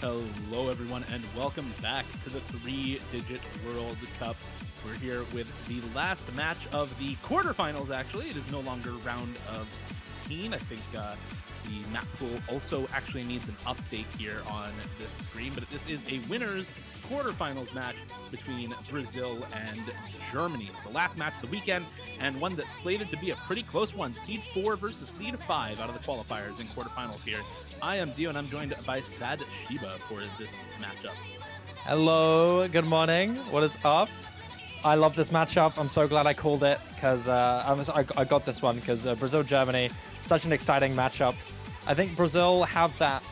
Hello, everyone, and welcome back to the three-digit World Cup. We're here with the last match of the quarterfinals, actually. It is no longer round of 16. I think the map pool also actually needs an update here on this screen, but this is a winners quarterfinals match between Brazil and Germany. It's the last match of the weekend, and one that's slated to be a pretty close one. Seed 4 versus Seed 5 out of the qualifiers in quarterfinals here. I am Dio, and I'm joined by SadShiba for this matchup. Hello, good morning. What is up? I love this matchup. I'm so glad I called it because I got this one because Brazil-Germany, such an exciting matchup. I think Brazil have that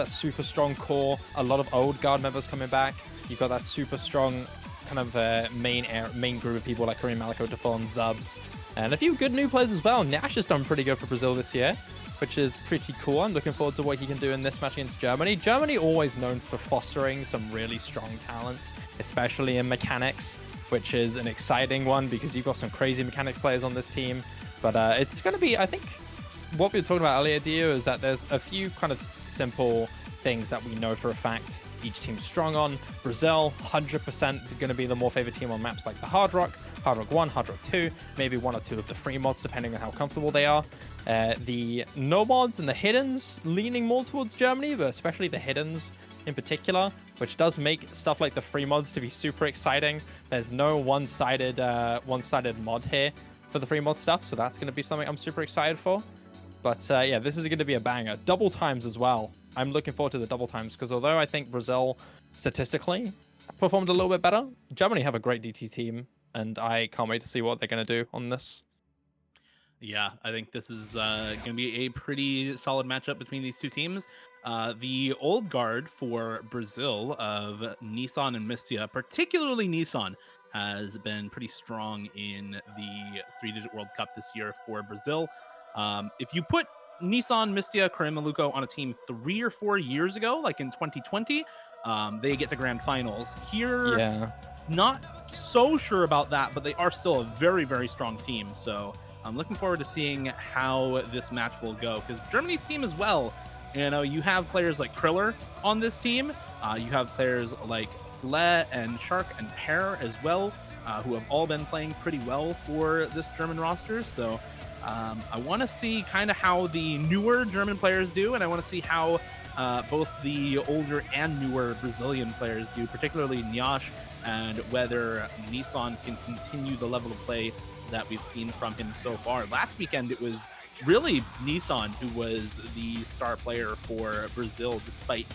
super strong core. A lot of old guard members coming back. You've got that super strong kind of main group of people like Kareem Malako, Default, Zubs, and a few good new players as well. Nash has done pretty good for Brazil this year, which is pretty cool. I'm looking forward to what he can do in this match against Germany. Germany always known for fostering some really strong talents, especially in mechanics, which is an exciting one because you've got some crazy mechanics players on this team. But it's going to be, I think, what we were talking about earlier, Dio, is that there's a few kind of simple things that we know for a fact each team's strong on. Brazil, 100% going to be the more favored team on maps like the Hard Rock 1, Hard Rock 2, maybe one or two of the free mods, depending on how comfortable they are. The no mods and the hiddens leaning more towards Germany, but especially the hiddens in particular, which does make stuff like the free mods to be super exciting. There's no one-sided mod here for the free mod stuff, so that's going to be something I'm super excited for. But yeah, this is going to be a banger. Double times as well. I'm looking forward to the double times because although I think Brazil statistically performed a little bit better, Germany have a great DT team, and I can't wait to see what they're going to do on this. Yeah, I think this is going to be a pretty solid matchup between these two teams. The old guard for Brazil of Nissan and Mystia, particularly Nissan, has been pretty strong in the three-digit World Cup this year for Brazil. If you put Nissan, Mystia, Kareem Malako on a team 3 or 4 years ago, like in 2020, they get to grand finals. Here, Yeah. not so sure about that, but they are still a very, very strong team. So I'm looking forward to seeing how this match will go, because Germany's team as well, you know, you have players like Kriller on this team. You have players like Fle and Shark and Pear as well, who have all been playing pretty well for this German roster. So I want to see kind of how the newer German players do, and I want to see how both the older and newer Brazilian players do, particularly Nyash, and whether Nissan can continue the level of play that we've seen from him so far. Last weekend, it was really Nissan who was the star player for Brazil, despite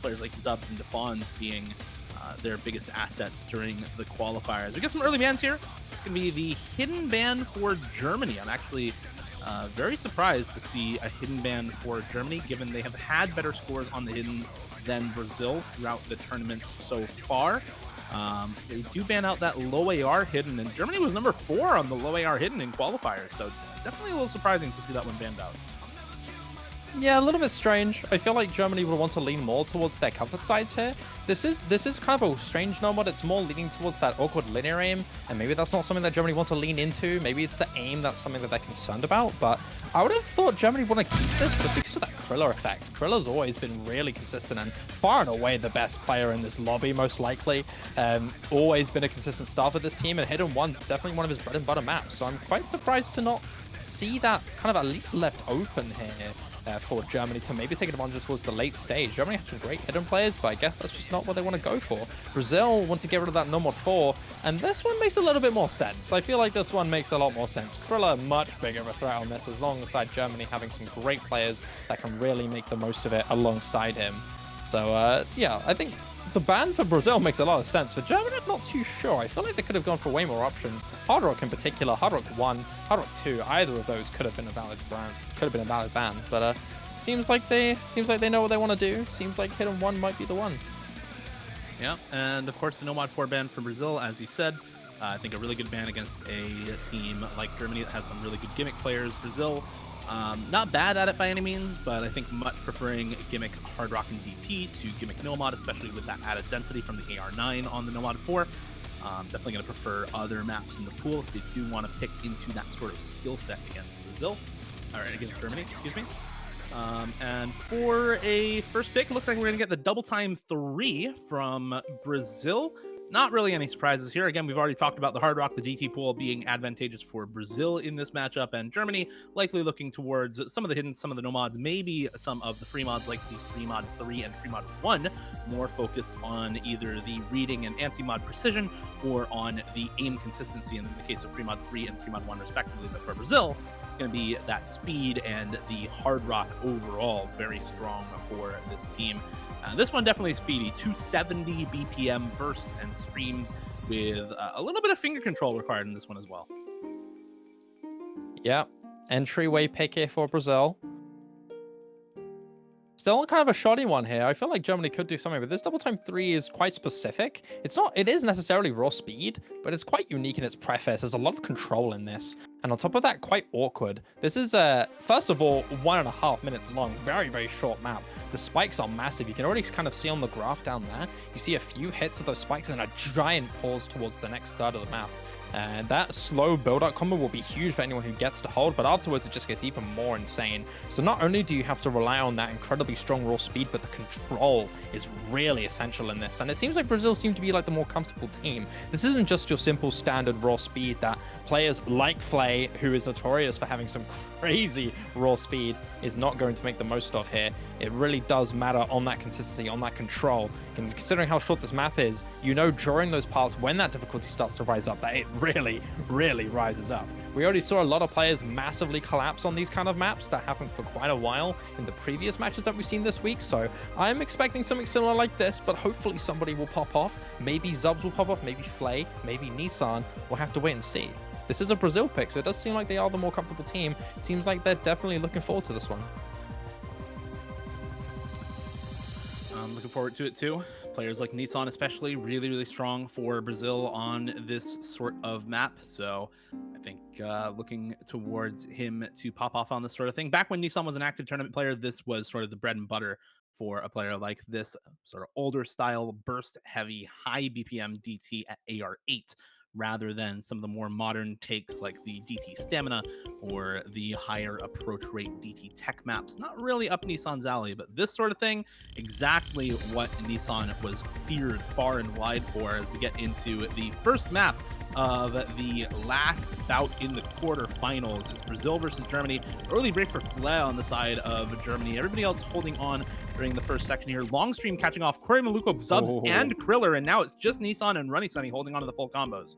players like Zubs and Defons being their biggest assets during the qualifiers. We get some early bans here. It's going to be the hidden ban for Germany. I'm actually very surprised to see a hidden ban for Germany, given they have had better scores on the hiddens than Brazil throughout the tournament so far. They do ban out that low AR hidden, and Germany was number 4 on the low AR hidden in qualifiers, so definitely a little surprising to see that one banned out. Yeah, a little bit strange. I feel like Germany would want to lean more towards their comfort sides here. This is kind of a strange no mod. It's more leaning towards that awkward linear aim, and maybe that's not something that Germany wants to lean into. Maybe it's the aim that's something that they're concerned about, but I would have thought Germany would want to keep this just because of that Kriller effect. Kriller's always been really consistent and far and away the best player in this lobby, most likely. Always been a consistent star for this team, and Hidden 1 is definitely one of his bread and butter maps, so I'm quite surprised to not see that kind of at least left open here. For Germany to maybe take advantage towards the late stage. Germany have some great hidden players, but I guess that's just not what they want to go for. Brazil want to get rid of that no mod 4, and this one makes a little bit more sense. I feel like this one makes a lot more sense. Kriller, much bigger of a threat on this, alongside Germany having some great players that can really make the most of it alongside him. So, yeah, I think the ban for Brazil makes a lot of sense. For Germany, I'm not too sure. I feel like they could have gone for way more options. Hard Rock in particular, Hard Rock 1, Hard Rock 2, either of those could have been a valid ban. But seems like they know what they want to do. Seems like Hidden 1 might be the one. Yeah, and of course the no mod 4 ban for Brazil, as you said. I think a really good ban against a team like Germany that has some really good gimmick players. Brazil, not bad at it by any means, but I think much preferring gimmick Hard Rock and DT to gimmick no mod, especially with that added density from the AR9 on the no mod 4. Definitely going to prefer other maps in the pool if they do want to pick into that sort of skill set against Brazil, or against Germany, excuse me. And for a first pick, it looks like we're going to get the double time 3 from Brazil. Not really any surprises here. Again, we've already talked about the Hard Rock, the DT pool being advantageous for Brazil in this matchup, and Germany likely looking towards some of the hidden, some of the no mods, maybe some of the free mods like the free mod 3 and free mod 1, more focus on either the reading and anti-mod precision or on the aim consistency in the case of free mod 3 and free mod 1 respectively. But for Brazil, it's going to be that speed and the Hard Rock overall very strong for this team. This one definitely speedy, 270 BPM bursts and streams with a little bit of finger control required in this one as well. Yeah, entryway pick here for Brazil. Still kind of a shoddy one here. I feel like Germany could do something, but this double time 3 is quite specific. It is necessarily raw speed, but it's quite unique in its preface. There's a lot of control in this. And on top of that, quite awkward. This is, first of all, 1.5 minutes long. Very, very short map. The spikes are massive. You can already kind of see on the graph down there. You see a few hits of those spikes and a giant pause towards the next third of the map. And that slow build-up combo will be huge for anyone who gets to hold, but afterwards it just gets even more insane. So not only do you have to rely on that incredibly strong raw speed, but the control is really essential in this. And it seems like Brazil seem to be like the more comfortable team. This isn't just your simple standard raw speed that players like Flay, who is notorious for having some crazy raw speed, is not going to make the most of here. It really does matter on that consistency, on that control. And considering how short this map is, you know during those parts when that difficulty starts to rise up, that it really, really rises up. We already saw a lot of players massively collapse on these kind of maps. That happened for quite a while in the previous matches that we've seen this week. So I'm expecting something similar like this, but hopefully somebody will pop off. Maybe Zubs will pop off, maybe Flay, maybe Nissan. We'll have to wait and see. This is a Brazil pick, so it does seem like they are the more comfortable team. It seems like they're definitely looking forward to this one. I'm looking forward to it too. Players like Nissan especially really, really strong for Brazil on this sort of map. So I think looking towards him to pop off on this sort of thing. Back when Nissan was an active tournament player, this was sort of the bread and butter for a player like this sort of older style, burst heavy, high BPM DT at AR8, rather than some of the more modern takes like the DT Stamina or the higher approach rate DT Tech maps. Not really up Nissan's alley, but this sort of thing, exactly what Nissan was feared far and wide for as we get into the first map of the last bout in the quarterfinals. It's Brazil versus Germany. Early break for Flay on the side of Germany. Everybody else holding on during the first section here. Long stream catching off Corey Maluko, Zubs, and Kriller, and now it's just Nissan and Runny Sunny holding on to the full combos.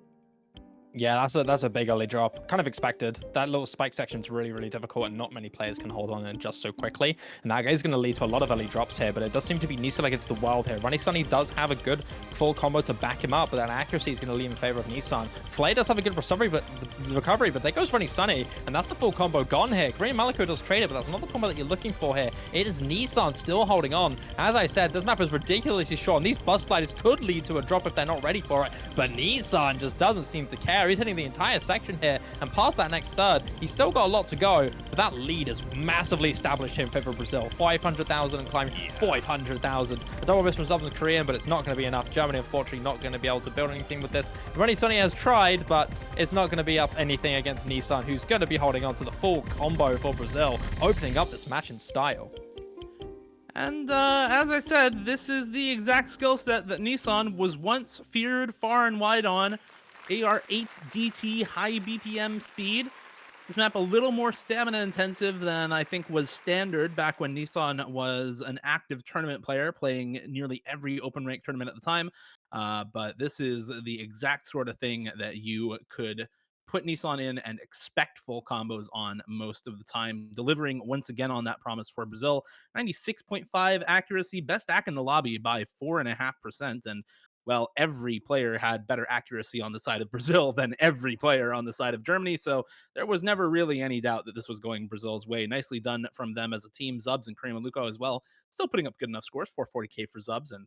Yeah, that's a big early drop. Kind of expected. That little spike section is really, really difficult, and not many players can hold on it just so quickly. And that is going to lead to a lot of early drops here, but it does seem to be Nissan against the world here. Runny Sunny does have a good full combo to back him up, but that accuracy is going to lean in favor of Nissan. Flay does have a good recovery, but there goes Runny Sunny, and that's the full combo gone here. Green Maliko does trade it, but that's not the combo that you're looking for here. It is Nissan still holding on. As I said, this map is ridiculously short, and these bus sliders could lead to a drop if they're not ready for it, but Nissan just doesn't seem to care. He's hitting the entire section here, and past that next third, he's still got a lot to go, but that lead has massively established him in favor of Brazil. 500,000 and climbing 500,000. A double miss from Zubs and Korean, but it's not going to be enough. Germany, unfortunately, not going to be able to build anything with this. Runny Sunny has tried, but it's not going to be up anything against Nissan, who's going to be holding on to the full combo for Brazil, opening up this match in style. And as I said, this is the exact skill set that Nissan was once feared far and wide on. AR8 DT, high BPM speed. This map a little more stamina intensive than I think was standard back when Nissan was an active tournament player, playing nearly every open rank tournament at the time. But this is the exact sort of thing that you could put Nissan in and expect full combos on most of the time, delivering once again on that promise for Brazil. 96.5 accuracy, best AC in the lobby by 4.5%. And well, every player had better accuracy on the side of Brazil than every player on the side of Germany. So there was never really any doubt that this was going Brazil's way. Nicely done from them as a team. Zubs and Kareem Maluko as well. Still putting up good enough scores, 440k for Zubs and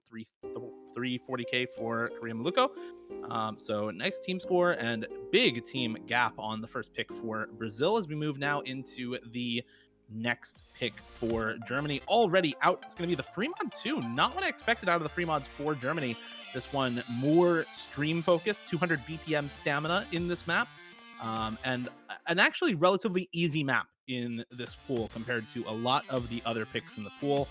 340k for Kareem Maluko. So nice team score and big team gap on the first pick for Brazil as we move now into the next pick for Germany. Already out, it's going to be the free mod 2. Not what I expected out of the free mods for Germany. This one more stream focused, 200 BPM stamina in this map, and an actually relatively easy map in this pool compared to a lot of the other picks in the pool.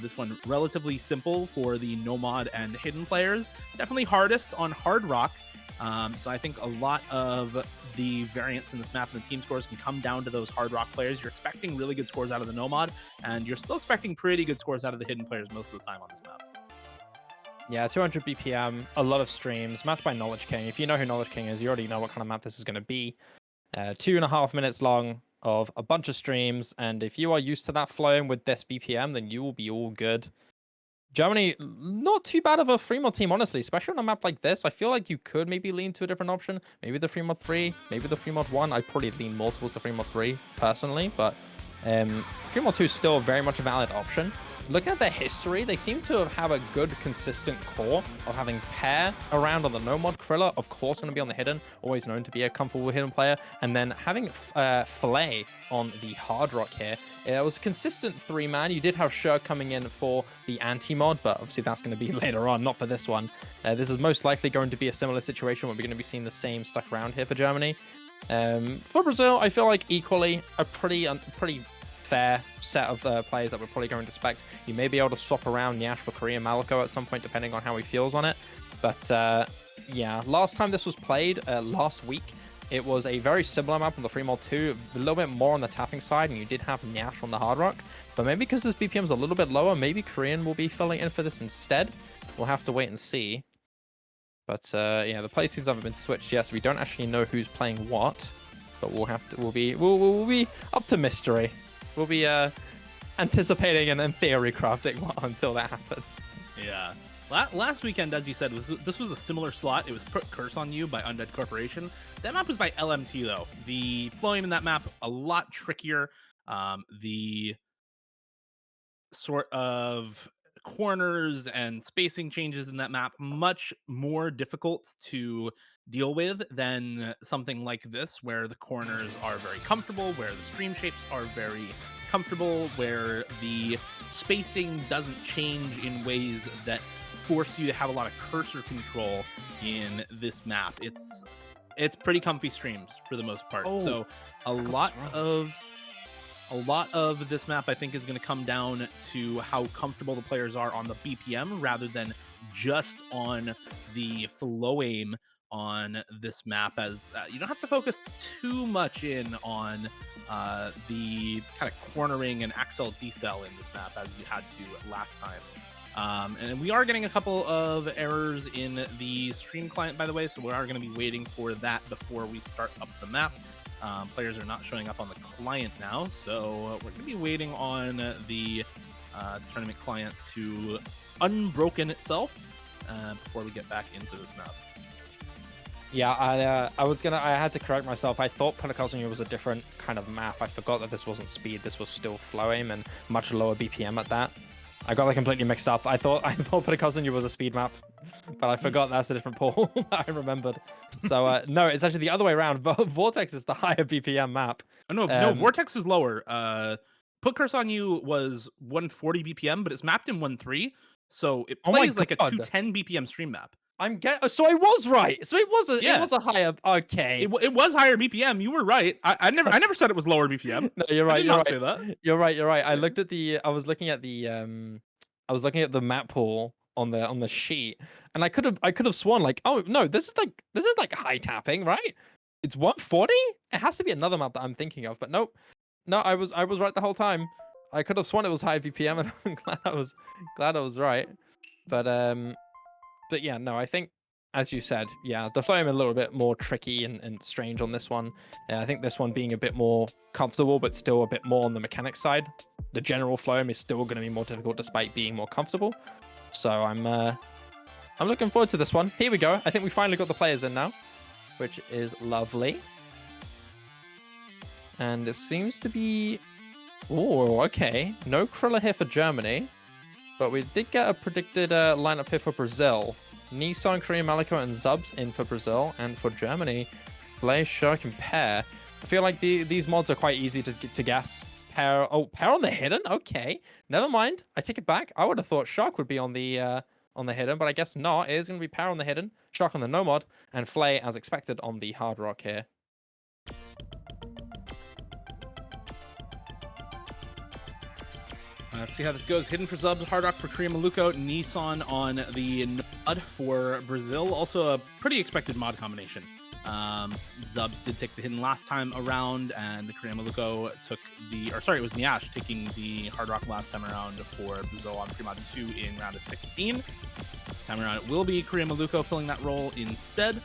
This one relatively simple for the Nomad and Hidden players. Definitely hardest on Hard Rock. So I think a lot of the variance in this map and the team scores can come down to those Hard Rock players. You're expecting really good scores out of the Nomad, and you're still expecting pretty good scores out of the Hidden players most of the time on this map. Yeah, 200 BPM, a lot of streams, matched by Knowledge King. If you know who Knowledge King is, you already know what kind of map this is going to be. 2.5 minutes long of a bunch of streams, and if you are used to that flowing with this BPM, then you will be all good. Germany, not too bad of a free mod team, honestly, especially on a map like this. I feel like you could maybe lean to a different option. Maybe the free mod 3, maybe the free mod 1. I'd probably lean more towards the free mod 3, personally, but free mod 2 is still very much a valid option. Looking at their history, they seem to have a good, consistent core of having Pear around on the Nomad. Kriller, of course, going to be on the Hidden, always known to be a comfortable Hidden player. And then having Filet on the Hard Rock here. It was a consistent 3-man. You did have Shur coming in for the anti-mod, but obviously that's going to be later on, not for this one. This is most likely going to be a similar situation where we're going to be seeing the same stuff around here for Germany. For Brazil, I feel like equally a pretty fair set of players that we're probably going to expect. You may be able to swap around Nyash for Korean Maliko at some point, depending on how he feels on it. But yeah, last time this was played, last week, it was a very similar map on the free mod 2, a little bit more on the tapping side, and you did have Nyash on the Hard Rock. But maybe because this BPM is a little bit lower, maybe Korean will be filling in for this instead. We'll have to wait and see. But yeah, the play scenes haven't been switched yet, so we don't actually know who's playing what. But we'll be up to mystery. We'll be anticipating and in theory crafting until that happens. Yeah. Last weekend, as you said, this was a similar slot. It was Put Curse on You by Undead Corporation. That map was by LMT, though. The flowing in that map, a lot trickier. The sort of corners and spacing changes in that map, much more difficult to deal with than something like this, where the corners are very comfortable, where the stream shapes are very comfortable, where the spacing doesn't change in ways that force you to have a lot of cursor control in this map. It's pretty comfy streams for the most part. So a lot of this map, I think, is going to come down to how comfortable the players are on the BPM rather than just on the flow aim on this map, as you don't have to focus too much in on the kind of cornering and accel decel in this map as you had to last time. And we are getting a couple of errors in the stream client, by the way, so we are going to be waiting for that before we start up the map. Players are not showing up on the client now, so we're going to be waiting on the tournament client to unbroken itself before we get back into this map. Yeah, I had to correct myself. I thought Pentecost was a different kind of map. I forgot that this wasn't speed. This was still flow aim and much lower BPM at that. I got that completely mixed up. I thought Pentecost was a speed map, but I forgot that's a different pool. I remembered. So no, it's actually the other way around. Vortex is the higher BPM map. Oh, no, Vortex is lower. Put Curse on You was 140 BPM, but it's mapped in 1.3, so it plays like a 210 BPM stream map. So I was right. So it was a higher. Okay. It was higher BPM. You were right. I never said it was lower BPM. No, you're right. I did not say that. You're right. I looked at I was looking at the map pool on the sheet, and I could have sworn like, oh no, this is like high tapping, right? It's 140. It has to be another map that I'm thinking of, but nope. No, I was right the whole time. I could have sworn it was high BPM, and I'm glad I was right. But yeah, no, I think, as you said, yeah, the flame a little bit more tricky and strange on this one. I think this one being a bit more comfortable, but still a bit more on the mechanic side. The general flame is still going to be more difficult despite being more comfortable. So I'm looking forward to this one. Here we go. I think we finally got the players in now, which is lovely. And it seems to be... Oh, okay. No Kriller here for Germany. But we did get a predicted lineup here for Brazil. Nissan, Korean Maliko, and Zubs in for Brazil. And for Germany, Blaze, Shirk, and Pear. I feel like these mods are quite easy to guess. Pear on the Hidden? Okay. Never mind. I take it back. I would have thought Shark would be on the Hidden, but I guess not. It is going to be Pear on the Hidden, Shark on the Nomad, and Flay, as expected, on the Hard Rock here. Let's see how this goes. Hidden for Zubs, Hard Rock for Korea Maluko, Nissan on the mod for Brazil. Also a pretty expected mod combination. Zubs did take the Hidden last time around, and the Korea Maluko took the, or sorry, it was Nyash taking the Hard Rock last time around for Brazil on pre-mod 2 in round of 16. This time around, it will be Korea Maluko filling that role instead.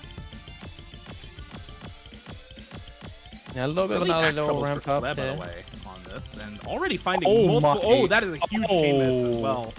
Yeah, a little bit of another little ramp up by there. the way, on this, and already finding multiple. Oh, that is a huge chain miss as well.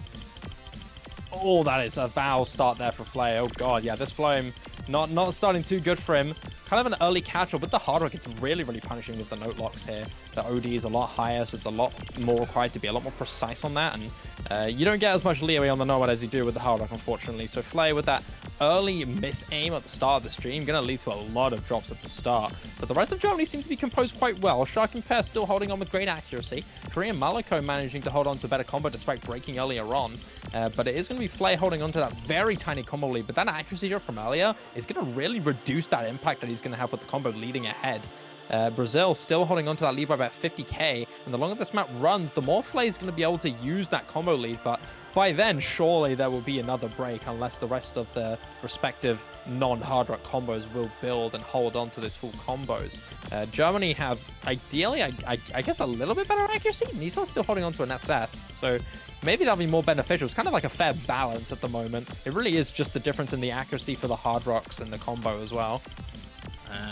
Oh, that is a foul start there for Flay. Oh god, yeah, this Flame not starting too good for him. Kind of an early catch-up, but the Hard Rock, it's really punishing with the note locks here. The OD is a lot higher, so it's a lot more required to be a lot more precise on that, and you don't get as much leeway on the Nomad as you do with the Hard Rock, unfortunately. So Flay with that early miss-aim at the start of the stream, going to lead to a lot of drops at the start. But the rest of Germany seems to be composed quite well. Shark and Pear still holding on with great accuracy. Korean Maliko managing to hold on to better combo despite breaking earlier on. But it is going to be Flay holding on to that very tiny combo lead. But that accuracy drop from earlier is going to really reduce that impact that he's going to have with the combo leading ahead. Brazil still holding on to that lead by about 50k, and the longer this map runs, the more Flay is going to be able to use that combo lead, but by then, surely there will be another break unless the rest of the respective non-Hard Rock combos will build and hold on to this full combos. Germany have, ideally, I guess, a little bit better accuracy. Nissan's still holding on to an SS, so maybe that'll be more beneficial. It's kind of like a fair balance at the moment. It really is just the difference in the accuracy for the Hard Rocks and the combo as well.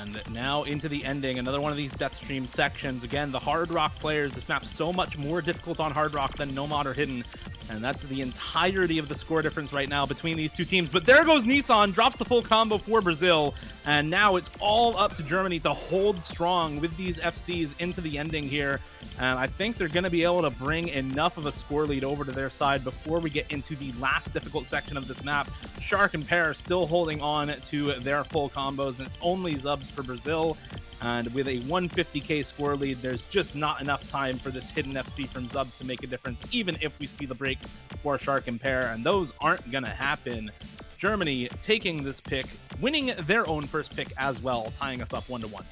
And now into the ending, another one of these Death Stream sections. Again, the Hard Rock players, this map's so much more difficult on Hard Rock than Nomad or Hidden. And that's the entirety of the score difference right now between these two teams. But there goes Nissan, drops the full combo for Brazil. And now it's all up to Germany to hold strong with these FCs into the ending here. And I think they're going to be able to bring enough of a score lead over to their side before we get into the last difficult section of this map. Shark and Pear still holding on to their full combos, and it's only Zubs for Brazil. And with a 150k score lead, there's just not enough time for this Hidden FC from Zubs to make a difference, even if we see the breaks for Shark and Pear, and those aren't going to happen. Germany taking this pick, winning their own first pick as well, tying us up 1-1.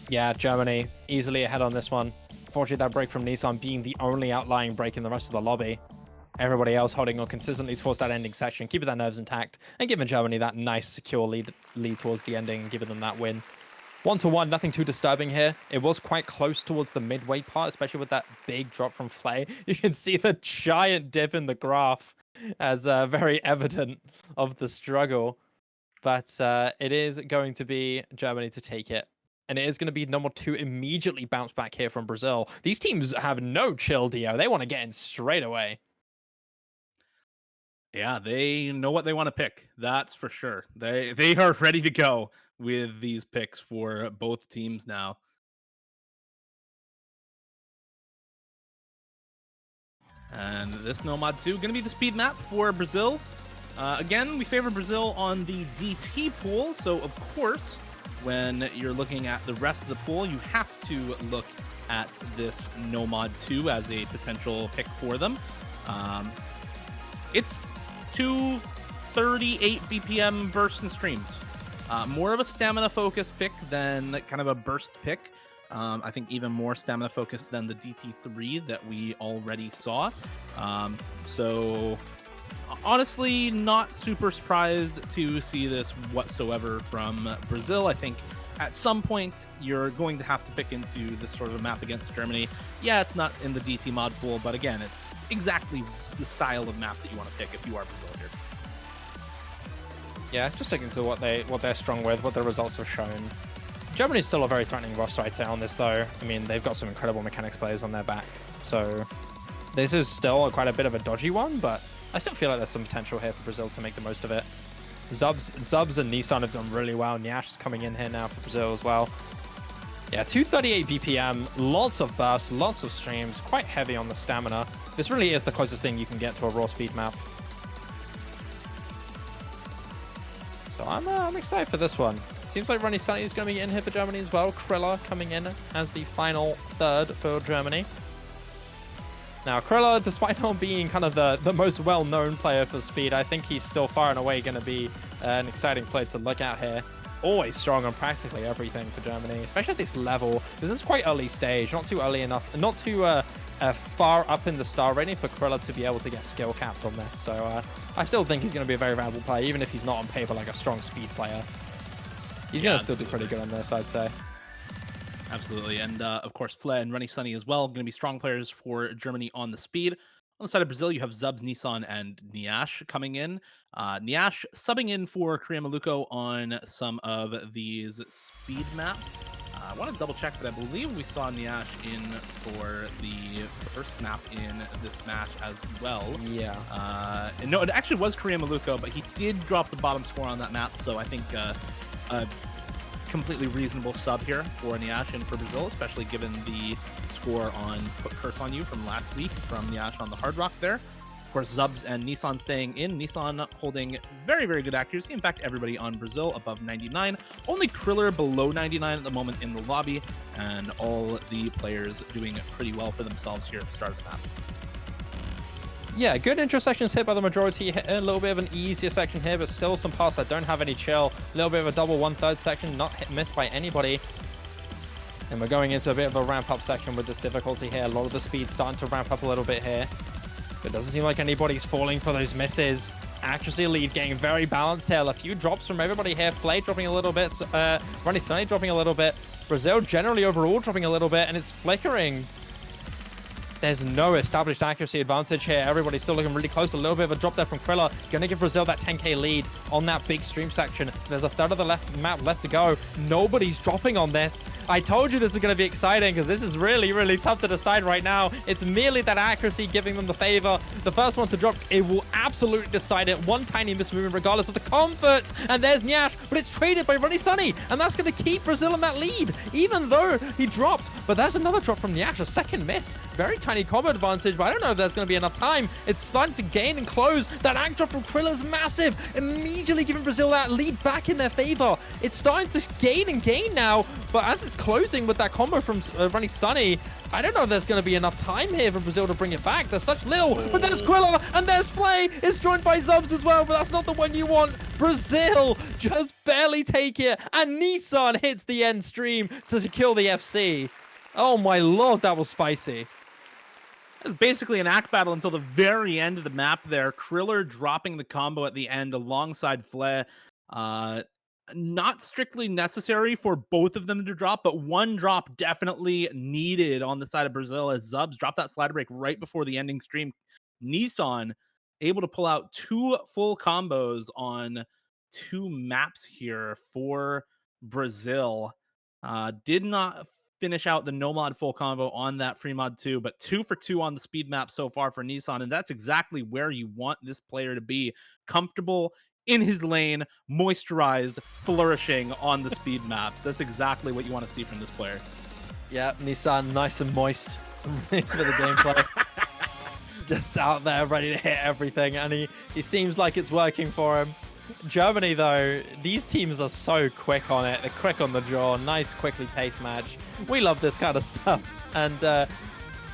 Yeah, Germany easily ahead on this one. Fortunately, that break from Nissan being the only outlying break in the rest of the lobby. Everybody else holding on consistently towards that ending section, keeping their nerves intact, and giving Germany that nice, secure lead towards the ending, giving them that win. 1-1, nothing too disturbing here. It was quite close towards the midway part, especially with that big drop from Flay. You can see the giant dip in the graph as very evident of the struggle. But it is going to be Germany to take it. And it is going to be number 2 immediately bounce back here from Brazil. These teams have no chill, Dio. They want to get in straight away. Yeah, they know what they want to pick. That's for sure. They are ready to go with these picks for both teams now. And this Nomad 2 going to be the speed map for Brazil. Again, we favor Brazil on the DT pool. So, of course, when you're looking at the rest of the pool, you have to look at this Nomad 2 as a potential pick for them. It's 238 BPM bursts and streams. More of a stamina focused pick than kind of a burst pick. I think even more stamina focused than the DT3 that we already saw. So honestly, not super surprised to see this whatsoever from Brazil. I think at some point you're going to have to pick into this sort of a map against Germany. Yeah, it's not in the DT mod pool, but again, it's exactly the style of map that you want to pick if you are Brazil here. Yeah, just sticking to what they're strong with, what the results have shown. Germany's still a very threatening roster, I'd say, on this, though. I mean, they've got some incredible mechanics players on their back. So this is still quite a bit of a dodgy one, but I still feel like there's some potential here for Brazil to make the most of it. Zubs and Nissan have done really well. Nyash is coming in here now for Brazil as well. Yeah, 238 BPM, lots of bursts, lots of streams, quite heavy on the stamina. This really is the closest thing you can get to a raw speed map. So I'm excited for this one. Seems like Ronnie Sunny is going to be in here for Germany as well. Krilla coming in as the final third for Germany. Now, Krilla, despite not being kind of the most well-known player for speed, I think he's still far and away going to be an exciting player to look at here. Always strong on practically everything for Germany, especially at this level, because it's quite early stage, not too early enough, not too far up in the star rating for Krilla to be able to get skill capped on this. So I still think he's going to be a very valuable player, even if he's not on paper like a strong speed player. He's going to still do pretty good on this, I'd say. Absolutely. And of course, Fle and Runny Sunny as well, going to be strong players for Germany on the speed. On the side of Brazil, you have Zubs, Nissan, and Niash coming in. Niash subbing in for Korea Maluko on some of these speed maps. I want to double check, but I believe we saw Niash in for the first map in this match as well. Yeah. No, it actually was Korea Maluko, but he did drop the bottom score on that map. So I think completely reasonable sub here for Niash and for Brazil, especially given the score on Put Curse on You from last week from Niash on the Hard Rock there. Of course, Zubs and Nissan staying in. Nissan holding very, very good accuracy. In fact, everybody on Brazil above 99. Only Kriller below 99 at the moment in the lobby, and all the players doing pretty well for themselves here at the start of the map. Yeah, good intersections hit by the majority. A little bit of an easier section here, but still some parts that don't have any chill. A little bit of a double 1/3 section, not missed by anybody. And we're going into a bit of a ramp-up section with this difficulty here. A lot of the speed starting to ramp up a little bit here. But it doesn't seem like anybody's falling for those misses. Accuracy lead getting very balanced here. A few drops from everybody here. Flay dropping a little bit. Runny Sunny dropping a little bit. Brazil generally overall dropping a little bit, and it's flickering. There's no established accuracy advantage here. Everybody's still looking really close. A little bit of a drop there from Krilla. Gonna give Brazil that 10k lead on that big stream section. There's a third of the map left to go. Nobody's dropping on this. I told you this is going to be exciting because this is really, really tough to decide right now. It's merely that accuracy giving them the favor. The first one to drop, it will absolutely decide it. One tiny mismovement regardless of the comfort. And there's Nyash, but it's traded by Runny Sunny. And that's going to keep Brazil in that lead, even though he dropped. But there's another drop from Nyash, a second miss. Very tiny combo advantage, but I don't know if there's going to be enough time. It's starting to gain and close. That act drop from Krilla is massive, immediately giving Brazil that lead back in their favor. It's starting to gain and gain now, but as it's closing with that combo from Runny Sunny, I don't know if there's going to be enough time here for Brazil to bring it back. There's such little, but there's Krilla, and there's Flay. It's joined by Zubs as well, but that's not the one you want. Brazil just barely take it, and Nissan hits the end stream to kill the FC. Oh my lord, that was spicy. It's basically an act battle until the very end of the map there. Kriller dropping the combo at the end alongside Flay. Not strictly necessary for both of them to drop, but one drop definitely needed on the side of Brazil as Zubs dropped that slider break right before the ending stream. Nissan able to pull out two full combos on two maps here for Brazil. Did not finish out the no mod full combo on that free mod 2, but 2 for 2 on the speed map so far for Nissan, and that's exactly where you want this player to be. Comfortable in his lane, moisturized, flourishing on the speed maps. That's exactly what you want to see from this player. Yeah, Nissan nice and moist for the gameplay. Just out there ready to hit everything, and he seems like it's working for him. Germany, though, these teams are so quick on it. They're quick on the draw. Nice, quickly paced match. We love this kind of stuff. And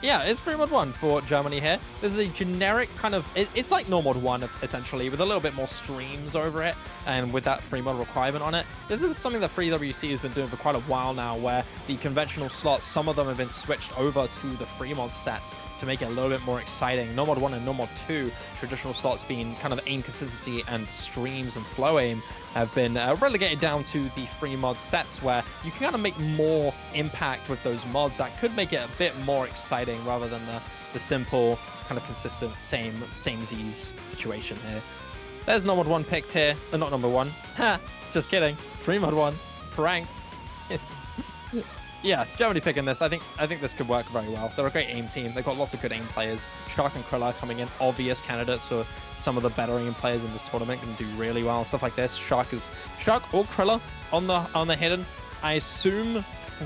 yeah, it's 3 mod 1 for Germany here. This is a generic kind of... It's like no mod 1, essentially, with a little bit more streams over it and with that 3 mod requirement on it. This is something that FreeWC has been doing for quite a while now, where the conventional slots, some of them have been switched over to the 3 mod set to make it a little bit more exciting. No mod 1 and no mod 2, traditional slots being kind of aim consistency and streams and flow aim, have been relegated down to the 3 mod sets, where you can kind of make more impact with those mods that could make it a bit more exciting rather than the simple kind of consistent samesies situation here. There's no mod 1 picked here. They're not number 1. Ha! Just kidding. 3 mod 1 pranked. Yeah, Germany picking this. I think this could work very well. They're a great aim team. They've got lots of good aim players. Shark and Krilla coming in, obvious candidates for some of the better aim players in this tournament, can do really well. Stuff like this. Shark or Krilla on the hidden. I assume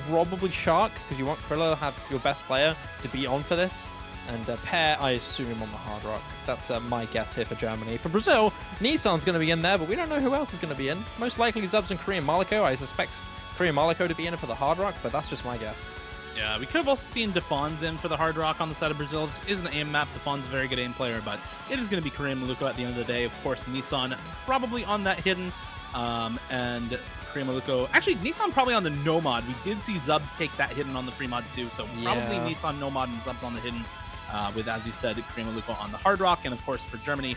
probably Shark, because you want Krilla to have your best player to be on for this. And Pear, I assume, on the Hard Rock. That's my guess here for Germany. For Brazil, Nissan's going to be in there, but we don't know who else is going to be in. Most likely Zubs and Korean Maliko. I suspect Korean Maliko to be in it for the Hard Rock, but that's just my guess. Yeah, we could have also seen Defon's in for the Hard Rock on the side of Brazil. This is an aim map. Defon's a very good aim player, but it is going to be Korean Maluko at the end of the day. Of course, Nissan probably on that hidden. And Korea Maluko. Actually, Nissan probably on the no mod. We did see Zubs take that hidden on the free mod too, so probably Yeah. Nissan no mod and Zubs on the hidden, with, as you said, Korea Maluko on the hard rock, and of course for Germany.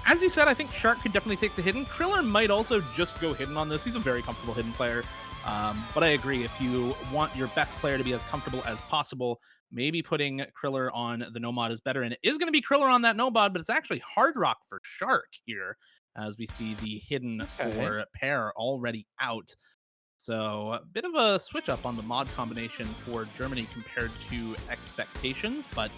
As you said, I think Shark could definitely take the hidden. Kriller might also just go hidden on this. He's a very comfortable hidden player. But I agree, if you want your best player to be as comfortable as possible, maybe putting Kriller on the no mod is better. And it is going to be Kriller on that no mod, but it's actually hard rock for Shark here, as we see the hidden for pair already out. So a bit of a switch up on the mod combination for Germany compared to expectations, but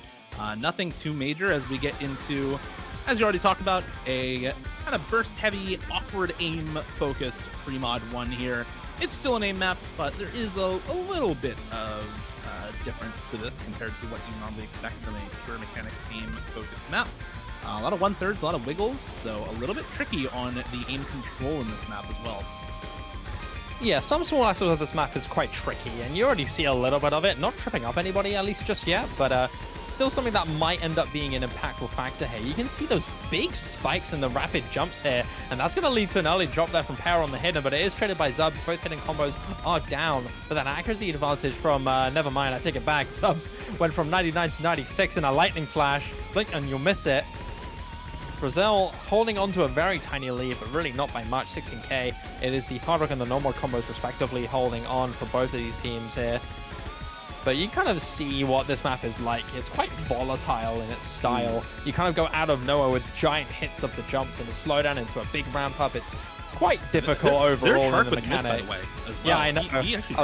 nothing too major as we get into, as you already talked about, a kind of burst heavy, awkward aim focused free mod 1 here. It's still an aim map, but there is a little bit of difference to this compared to what you normally expect from a pure mechanics aim focused map. A lot of 1/3, a lot of wiggles, so a little bit tricky on the aim control in this map as well. Yeah, some small aspects of this map is quite tricky, and you already see a little bit of it. Not tripping up anybody, at least just yet, but still something that might end up being an impactful factor here. You can see those big spikes and the rapid jumps here, and that's going to lead to an early drop there from Power on the hidden, but it is traded by Zubs. Both hidden combos are down, but that accuracy advantage from, never mind, I take it back. Zubs went from 99 to 96 in a lightning flash. Blink and you'll miss it. Brazil holding on to a very tiny lead, but really not by much, 16k. It is the hard rock and the normal combos respectively holding on for both of these teams here. But you kind of see what this map is like. It's quite volatile in its style. You kind of go out of nowhere with giant hits of the jumps and a slowdown into a big ramp up. It's quite difficult overall in the mechanics. Well. Yeah, I know. He I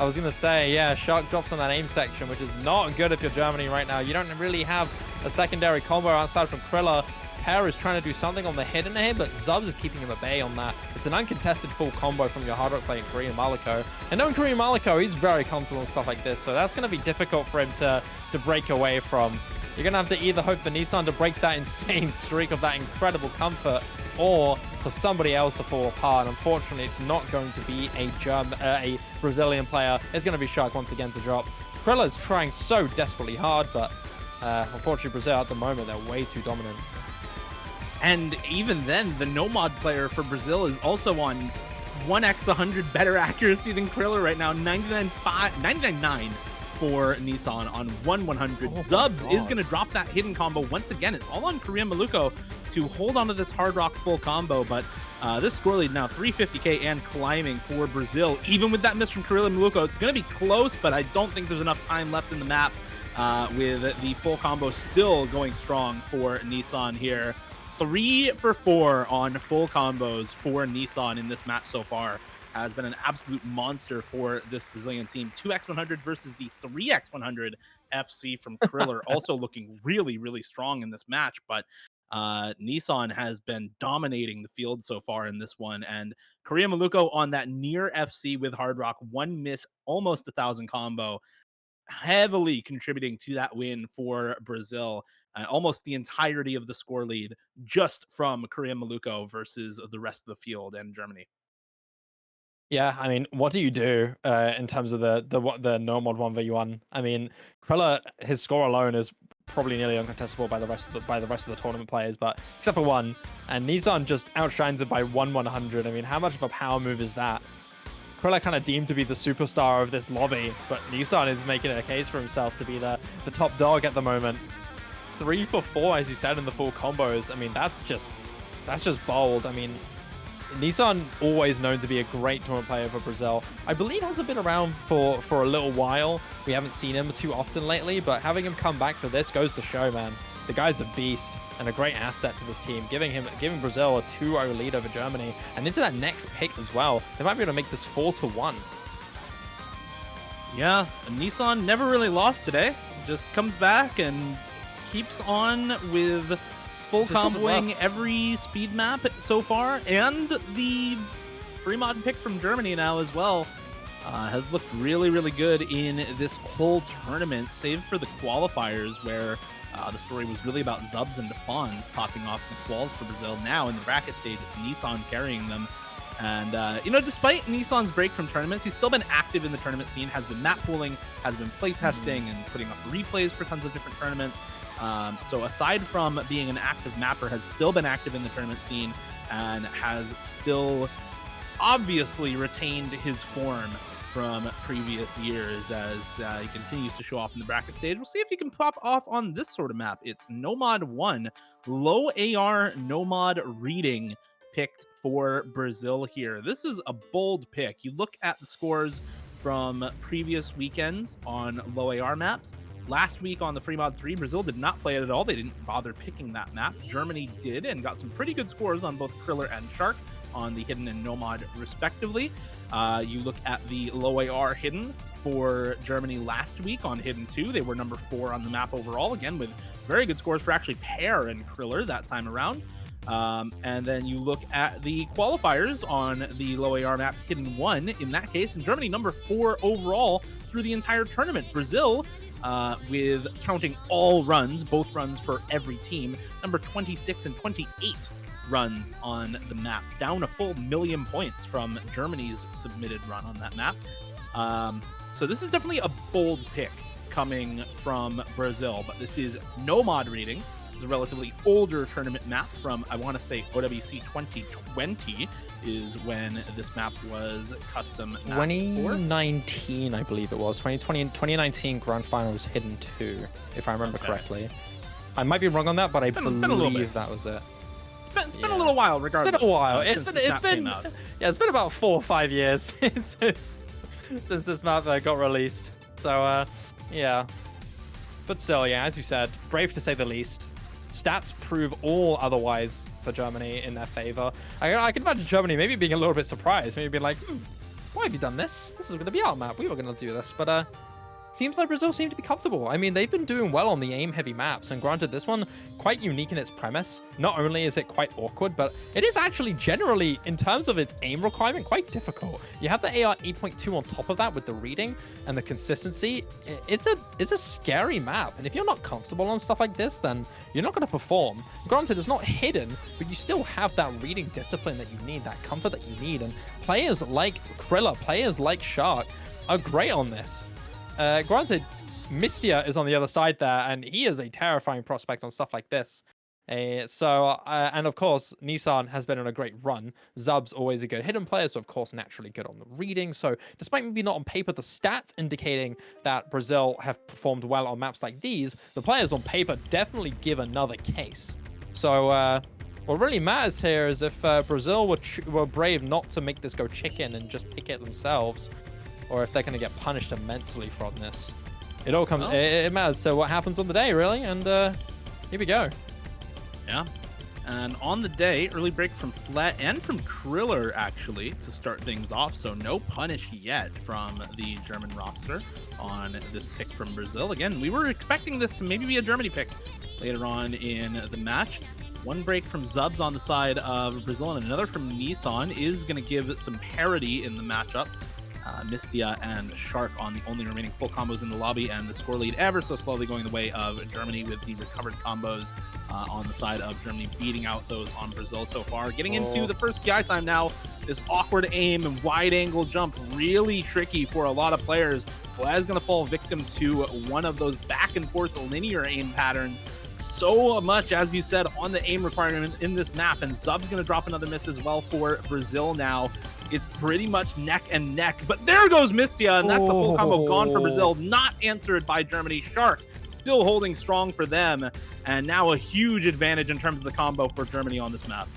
was gonna say, yeah, Shark drops on that aim section, which is not good if you're Germany right now. You don't really have a secondary combo outside from Kriller. Pear is trying to do something on the hidden here, but Zubs is keeping him at bay on that. It's an uncontested full combo from your hard rock playing Korean Maliko. And knowing Korean Maliko, he's very comfortable and stuff like this, so that's going to be difficult for him to break away from. You're going to have to either hope for Nissan to break that insane streak of that incredible comfort, or for somebody else to fall apart. Unfortunately, it's not going to be a Brazilian player. It's going to be Shark once again to drop. Kriller's trying so desperately hard, but unfortunately, Brazil at the moment, they're way too dominant. And even then, the no mod player for Brazil is also on 1x100 better accuracy than Kriller right now. 99.9 for Nissan on 1/100. Zubs is going to drop that hidden combo once again. It's all on Korea Maluko to hold onto this hard rock full combo, but this score lead now 350k and climbing for Brazil. Even with that miss from Korea Maluko, it's going to be close, but I don't think there's enough time left in the map with the full combo still going strong for Nissan here. 3 for 4 on full combos for Nissan in this match so far. Has been an absolute monster for this Brazilian team. 2x100 versus the 3x100 FC from Kriller, also looking really, really strong in this match. But Nissan has been dominating the field so far in this one. And Korea Maluko on that near FC with hard rock, 1 miss, almost 1,000 combo, heavily contributing to that win for Brazil. Almost the entirety of the score lead just from Korea Maluko versus the rest of the field and Germany. Yeah, I mean, what do you do in terms of the no mod 1v1? I mean, Kriller, his score alone is probably nearly uncontestable by the rest of the tournament players, but except for one, and Nissan just outshines it by 1/100. I mean, how much of a power move is that? Kriller kind of deemed to be the superstar of this lobby, but Nissan is making a case for himself to be the top dog at the moment. 3 for 4, as you said, in the full combos. I mean, that's just bold. I mean, Nissan always known to be a great tournament player for Brazil. I believe hasn't been around for a little while. We haven't seen him too often lately, but having him come back for this goes to show, man. The guy's a beast and a great asset to this team, giving Brazil a 2-0 lead over Germany and into that next pick as well. They might be able to make this 4-1. Yeah, Nissan never really lost today. Just comes back and keeps on with full comboing every speed map so far, and the free mod pick from Germany now as well has looked really, really good in this whole tournament, save for the qualifiers where the story was really about Zubs and Defons popping off the quals for Brazil. Now in the bracket stage, it's Nissan carrying them. And, despite Nissan's break from tournaments, he's still been active in the tournament scene, has been map pooling, has been playtesting and putting up replays for tons of different tournaments. So aside from being an active mapper, has still been active in the tournament scene and has still obviously retained his form from previous years as he continues to show off in the bracket stage. We'll see if he can pop off on this sort of map. It's Nomad 1, low AR Nomad reading picked for Brazil here. This is a bold pick. You look at the scores from previous weekends on low AR maps. Last week on the Free Mod 3, Brazil did not play it at all. They didn't bother picking that map. Germany did and got some pretty good scores on both Kriller and Shark on the Hidden and Nomad respectively. You look at the low AR Hidden for Germany last week on Hidden 2. They were number 4 on the map overall, again with very good scores for actually Pear and Kriller that time around. And then you look at the qualifiers on the low AR map Hidden 1 in that case, and Germany number 4 overall through the entire tournament. Brazil, with counting all runs, both runs for every team, number 26 and 28 runs on the map, down a full 1,000,000 points from Germany's submitted run on that map. So this is definitely a bold pick coming from Brazil, but this is Nomad reading. It's a relatively older tournament map from, I want to say, OWC 2020 is when this map was custom mapped 2019, I believe it was. 2019 Grand Final was Hidden 2, if I remember correctly. I might be wrong on that, but I believe that was it. It's been a little while, regardless. It's been a while. It's been about 4 or 5 years since this map got released. So yeah, but still, yeah, as you said, brave to say the least. Stats prove all otherwise for Germany in their favor. I can imagine Germany maybe being a little bit surprised, maybe being like, why have you done this? This is going to be our map. We were going to do this, but seems like Brazil seem to be comfortable. I mean, they've been doing well on the aim-heavy maps, and granted, this one quite unique in its premise. Not only is it quite awkward, but it is actually generally, in terms of its aim requirement, quite difficult. You have the AR 8.2 on top of that with the reading and the consistency. It's a scary map, and if you're not comfortable on stuff like this, then you're not going to perform. Granted, it's not hidden, but you still have that reading discipline that you need, that comfort that you need, and players like Kriller, players like Shark are great on this. Granted, Mistia is on the other side there, and he is a terrifying prospect on stuff like this. And of course, Nissan has been on a great run. Zub's always a good hidden player, so of course naturally good on the reading. So despite maybe not on paper the stats indicating that Brazil have performed well on maps like these, the players on paper definitely give another case. So what really matters here is if Brazil were brave not to make this go chicken and just pick it themselves, or if they're going to get punished immensely from this. It all comes, it matters to what happens on the day, really, and here we go. Yeah, and on the day, early break from Flat and from Kriller, actually, to start things off, so no punish yet from the German roster on this pick from Brazil. Again, we were expecting this to maybe be a Germany pick later on in the match. One break from Zubs on the side of Brazil and another from Nissan is going to give some parity in the matchup. Mistia and Shark on the only remaining full combos in the lobby, and the score lead ever so slowly going the way of Germany with the recovered combos on the side of Germany beating out those on Brazil so far. Getting into the first KI time now, this awkward aim and wide angle jump, really tricky for a lot of players. Flaz going to fall victim to one of those back and forth linear aim patterns. So much, as you said, on the aim requirement in this map, and Zub's going to drop another miss as well for Brazil now. It's pretty much neck and neck, but there goes Mistia, and that's the full combo gone for Brazil, not answered by Germany. Shark still holding strong for them, and now a huge advantage in terms of the combo for Germany on this map.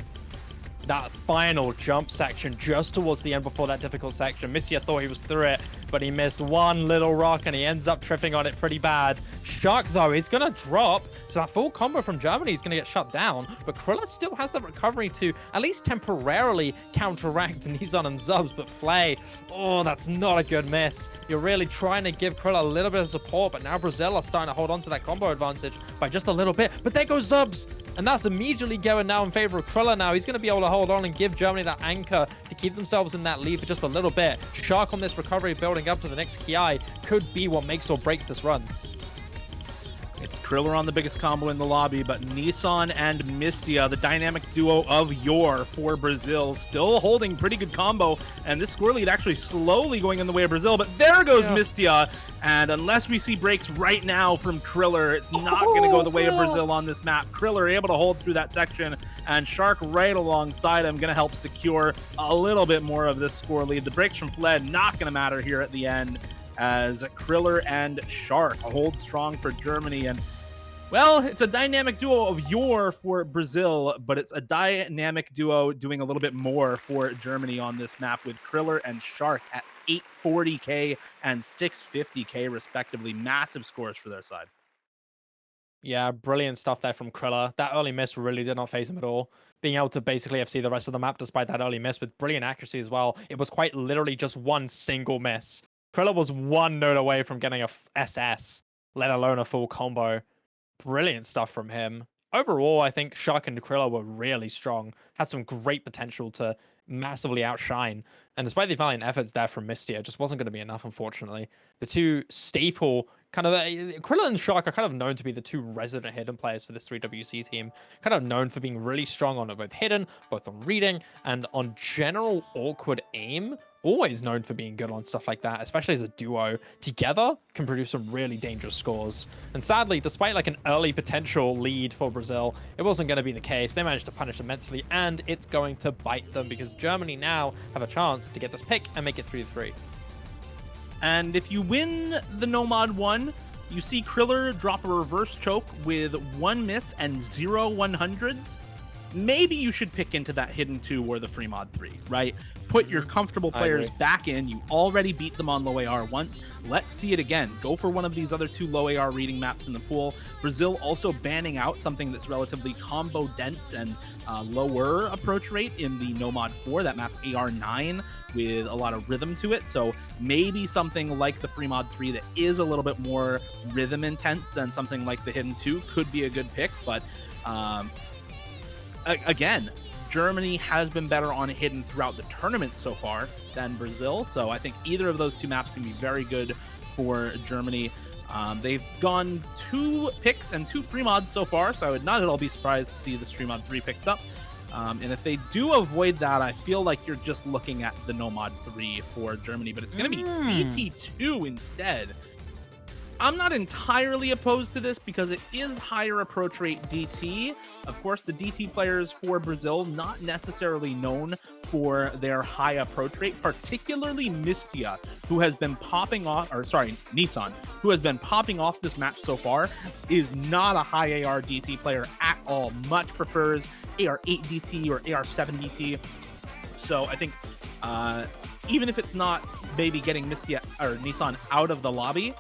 That final jump section just towards the end before that difficult section. Mistia thought he was through it, but he missed one little rock and he ends up tripping on it pretty bad. Shark, though, is going to drop. So that full combo from Germany is going to get shut down, but Kriller still has the recovery to at least temporarily counteract Nissan and Zubs, but Flay, oh, that's not a good miss. You're really trying to give Kriller a little bit of support, but now Brazil are starting to hold on to that combo advantage by just a little bit, but there goes Zubs, and that's immediately going now in favor of Kriller now. He's going to be able to hold on and give Germany that anchor to keep themselves in that lead for just a little bit. Shark on this recovery building up to the next KI could be what makes or breaks this run. It's Kriller on the biggest combo in the lobby, but Nissan and Mystia, the dynamic duo of yore for Brazil, still holding pretty good combo, and this score lead actually slowly going in the way of Brazil, but there goes Mystia, and unless we see breaks right now from Kriller, it's not going to go the way of Brazil on this map. Kriller able to hold through that section, and Shark right alongside him, going to help secure a little bit more of this score lead. The breaks from Fled not going to matter here at the end, as Kriller and Shark hold strong for Germany. And well, it's a dynamic duo of yore for Brazil, but it's a dynamic duo doing a little bit more for Germany on this map, with Kriller and Shark at 840k and 650k respectively. Massive scores for their side. Yeah, brilliant stuff there from Kriller. That early miss really did not phase him at all. Being able to basically FC the rest of the map despite that early miss with brilliant accuracy as well. It was quite literally just one single miss. Kriller was one node away from getting a SS, let alone a full combo. Brilliant stuff from him. Overall, I think Shark and Kriller were really strong. Had some great potential to massively outshine. And despite the valiant efforts there from Mystia, it just wasn't going to be enough, unfortunately. The two staple kind of Kriller and Shark are kind of known to be the two resident hidden players for this 3WC team. Kind of known for being really strong on both hidden, both on reading, and on general awkward aim. Always known for being good on stuff like that, especially as a duo. Together can produce some really dangerous scores. And sadly, despite like an early potential lead for Brazil, it wasn't going to be the case. They managed to punish immensely, and it's going to bite them because Germany now have a chance to get this pick and make it 3-3. And if you win the Nomad 1, you see Kriller drop a reverse choke with 1 miss and 0 100s. Maybe you should pick into that hidden 2 or the free mod 3, right? Put your comfortable players back in. You already beat them on low AR once. Let's see it again. Go for one of these other 2 low AR reading maps in the pool. Brazil also banning out something that's relatively combo dense and lower approach rate in the Nomad 4, that map AR9 with a lot of rhythm to it. So maybe something like the free mod 3 that is a little bit more rhythm intense than something like the hidden 2 could be a good pick. But again, Germany has been better on hidden throughout the tournament so far than Brazil, so I think either of those 2 maps can be very good for Germany. They've gone 2 picks and 2 free mods so far, so I would not at all be surprised to see this free mod 3 picked up. And if they do avoid that, I feel like you're just looking at the Nomad 3 for Germany, but it's going to be DT2 instead. I'm not entirely opposed to this because it is higher approach rate DT. Of course, the DT players for Brazil, not necessarily known for their high approach rate, particularly Mystia, who has been popping off, or sorry, Nissan, who has been popping off this match so far, is not a high AR DT player at all. Much prefers AR8 DT or AR7 DT. So I think even if it's not maybe getting Mystia or Nissan out of the lobby,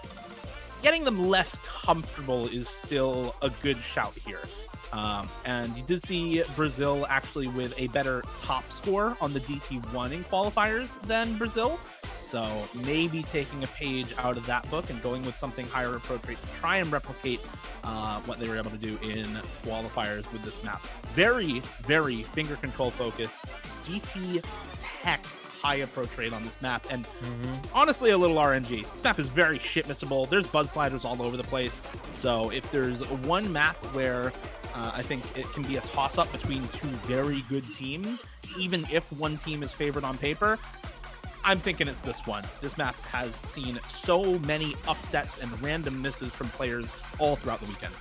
getting them less comfortable is still a good shout here. And you did see Brazil actually with a better top score on the DT1 in qualifiers than Brazil. So maybe taking a page out of that book and going with something higher approach rate to try and replicate what they were able to do in qualifiers with this map. Very, very finger control focused, DT tech high approach rate on this map, and honestly a little RNG. This map is very shit missable. There's buzz sliders all over the place, so if there's one map where I think it can be a toss-up between 2 very good teams, even if one team is favored on paper, I'm thinking it's this one. This map has seen so many upsets and random misses from players all throughout the weekend.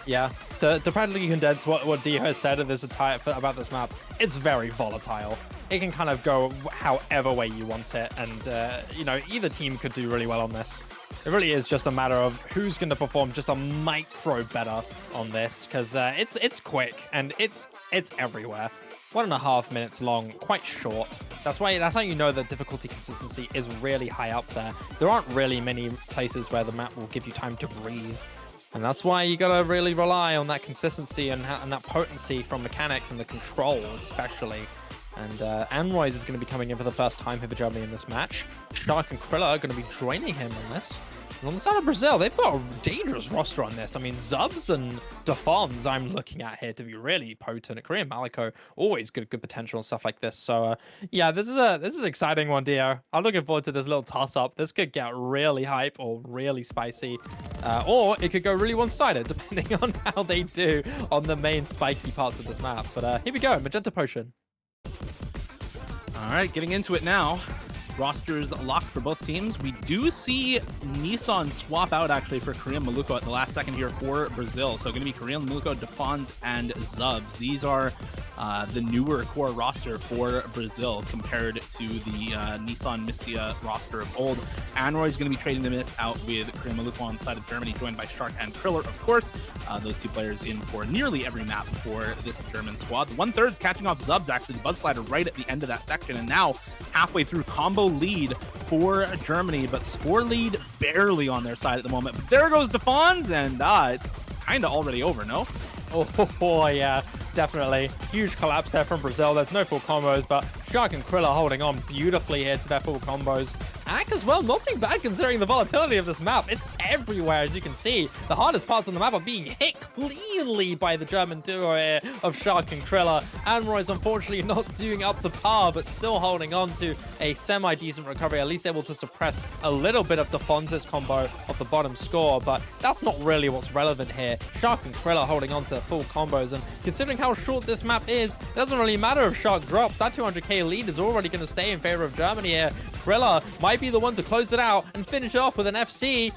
Yeah, to practically condense what Dio has said about this map, it's very volatile. It can kind of go however way you want it, and you know, either team could do really well on this. It really is just a matter of who's going to perform just a micro better on this, because it's quick and it's everywhere. 1.5 minutes long, quite short. That's how you know that difficulty consistency is really high up there. There aren't really many places where the map will give you time to breathe. And that's why you gotta really rely on that consistency and that potency from mechanics and the control especially. And Anroyes is going to be coming in for the first time here for Germany in this match. Shark and Kriller are going to be joining him on this. And on the side of Brazil, they've got a dangerous roster on this. I mean, Zubs and Defons I'm looking at here to be really potent. Korean Malico, always good potential and stuff like this. So yeah, this is an exciting one, Dio. I'm looking forward to this little toss-up. This could get really hype or really spicy. Or it could go really one-sided, depending on how they do on the main spiky parts of this map. But here we go, Magenta Potion. All right, getting into it now. Rosters locked for both teams. We do see Nissan swap out actually for Korean Maluko at the last second here for Brazil. So going to be Korean Maluko, Defons, and Zubs. These are the newer core roster for Brazil compared to the Nissan Mistia roster of old. Anroy's going to be trading the miss out with Korean Maluko on the side of Germany, joined by Shark and Kriller, of course. Those two players in for nearly every map for this German squad. The 1/3's catching off Zubs, actually, the Buzz Slider right at the end of that section, and now halfway through, combo lead for Germany, but score lead barely on their side at the moment. But there goes Defons, and it's kind of already over, no? Oh, yeah, definitely. Huge collapse there from Brazil. There's no full combos, but Shark and Kriller holding on beautifully here to their full combos. Ak as well, not too bad considering the volatility of this map. It's everywhere, as you can see. The hardest parts on the map are being hit cleanly by the German duo here of Shark and Kriller. Anroy's unfortunately not doing up to par, but still holding on to a semi-decent recovery, at least able to suppress a little bit of Defons' combo of the bottom score, but that's not really what's relevant here. Shark and Kriller holding on to their full combos, and considering how short this map is, it doesn't really matter if Shark drops. That 200k lead is already going to stay in favor of Germany here. Kriller might be the one to close it out and finish off with an FC.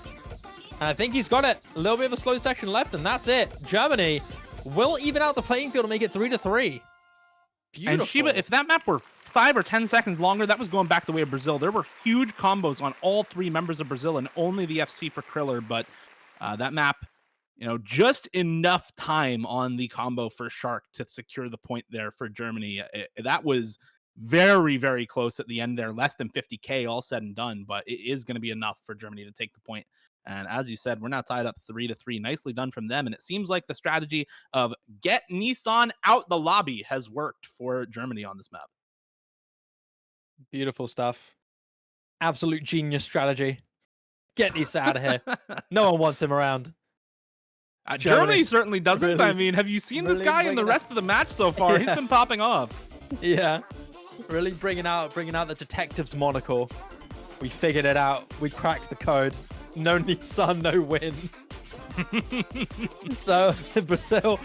And I think he's got it. A little bit of a slow section left, and that's it. Germany will even out the playing field and make it 3-3. Beautiful. And Shiba, if that map were 5 or 10 seconds longer, that was going back the way of Brazil. There were huge combos on all three members of Brazil and only the FC for Kriller, but that map, you know, just enough time on the combo for Shark to secure the point there for Germany. That was very, very close at the end there, less than 50k all said and done, but it is going to be enough for Germany to take the point. And as you said, we're now tied up 3-3. Nicely done from them. And it seems like the strategy of get Nissan out the lobby has worked for Germany on this map. Beautiful stuff. Absolute genius strategy. Get Nissan out of here. No one wants him around. Germany certainly doesn't. Really, I mean, have you seen this guy in the rest of the match so far? Yeah. He's been popping off. Yeah. Really bringing out the detective's monocle. We figured it out. We cracked the code. No Nissan, no win. So Brazil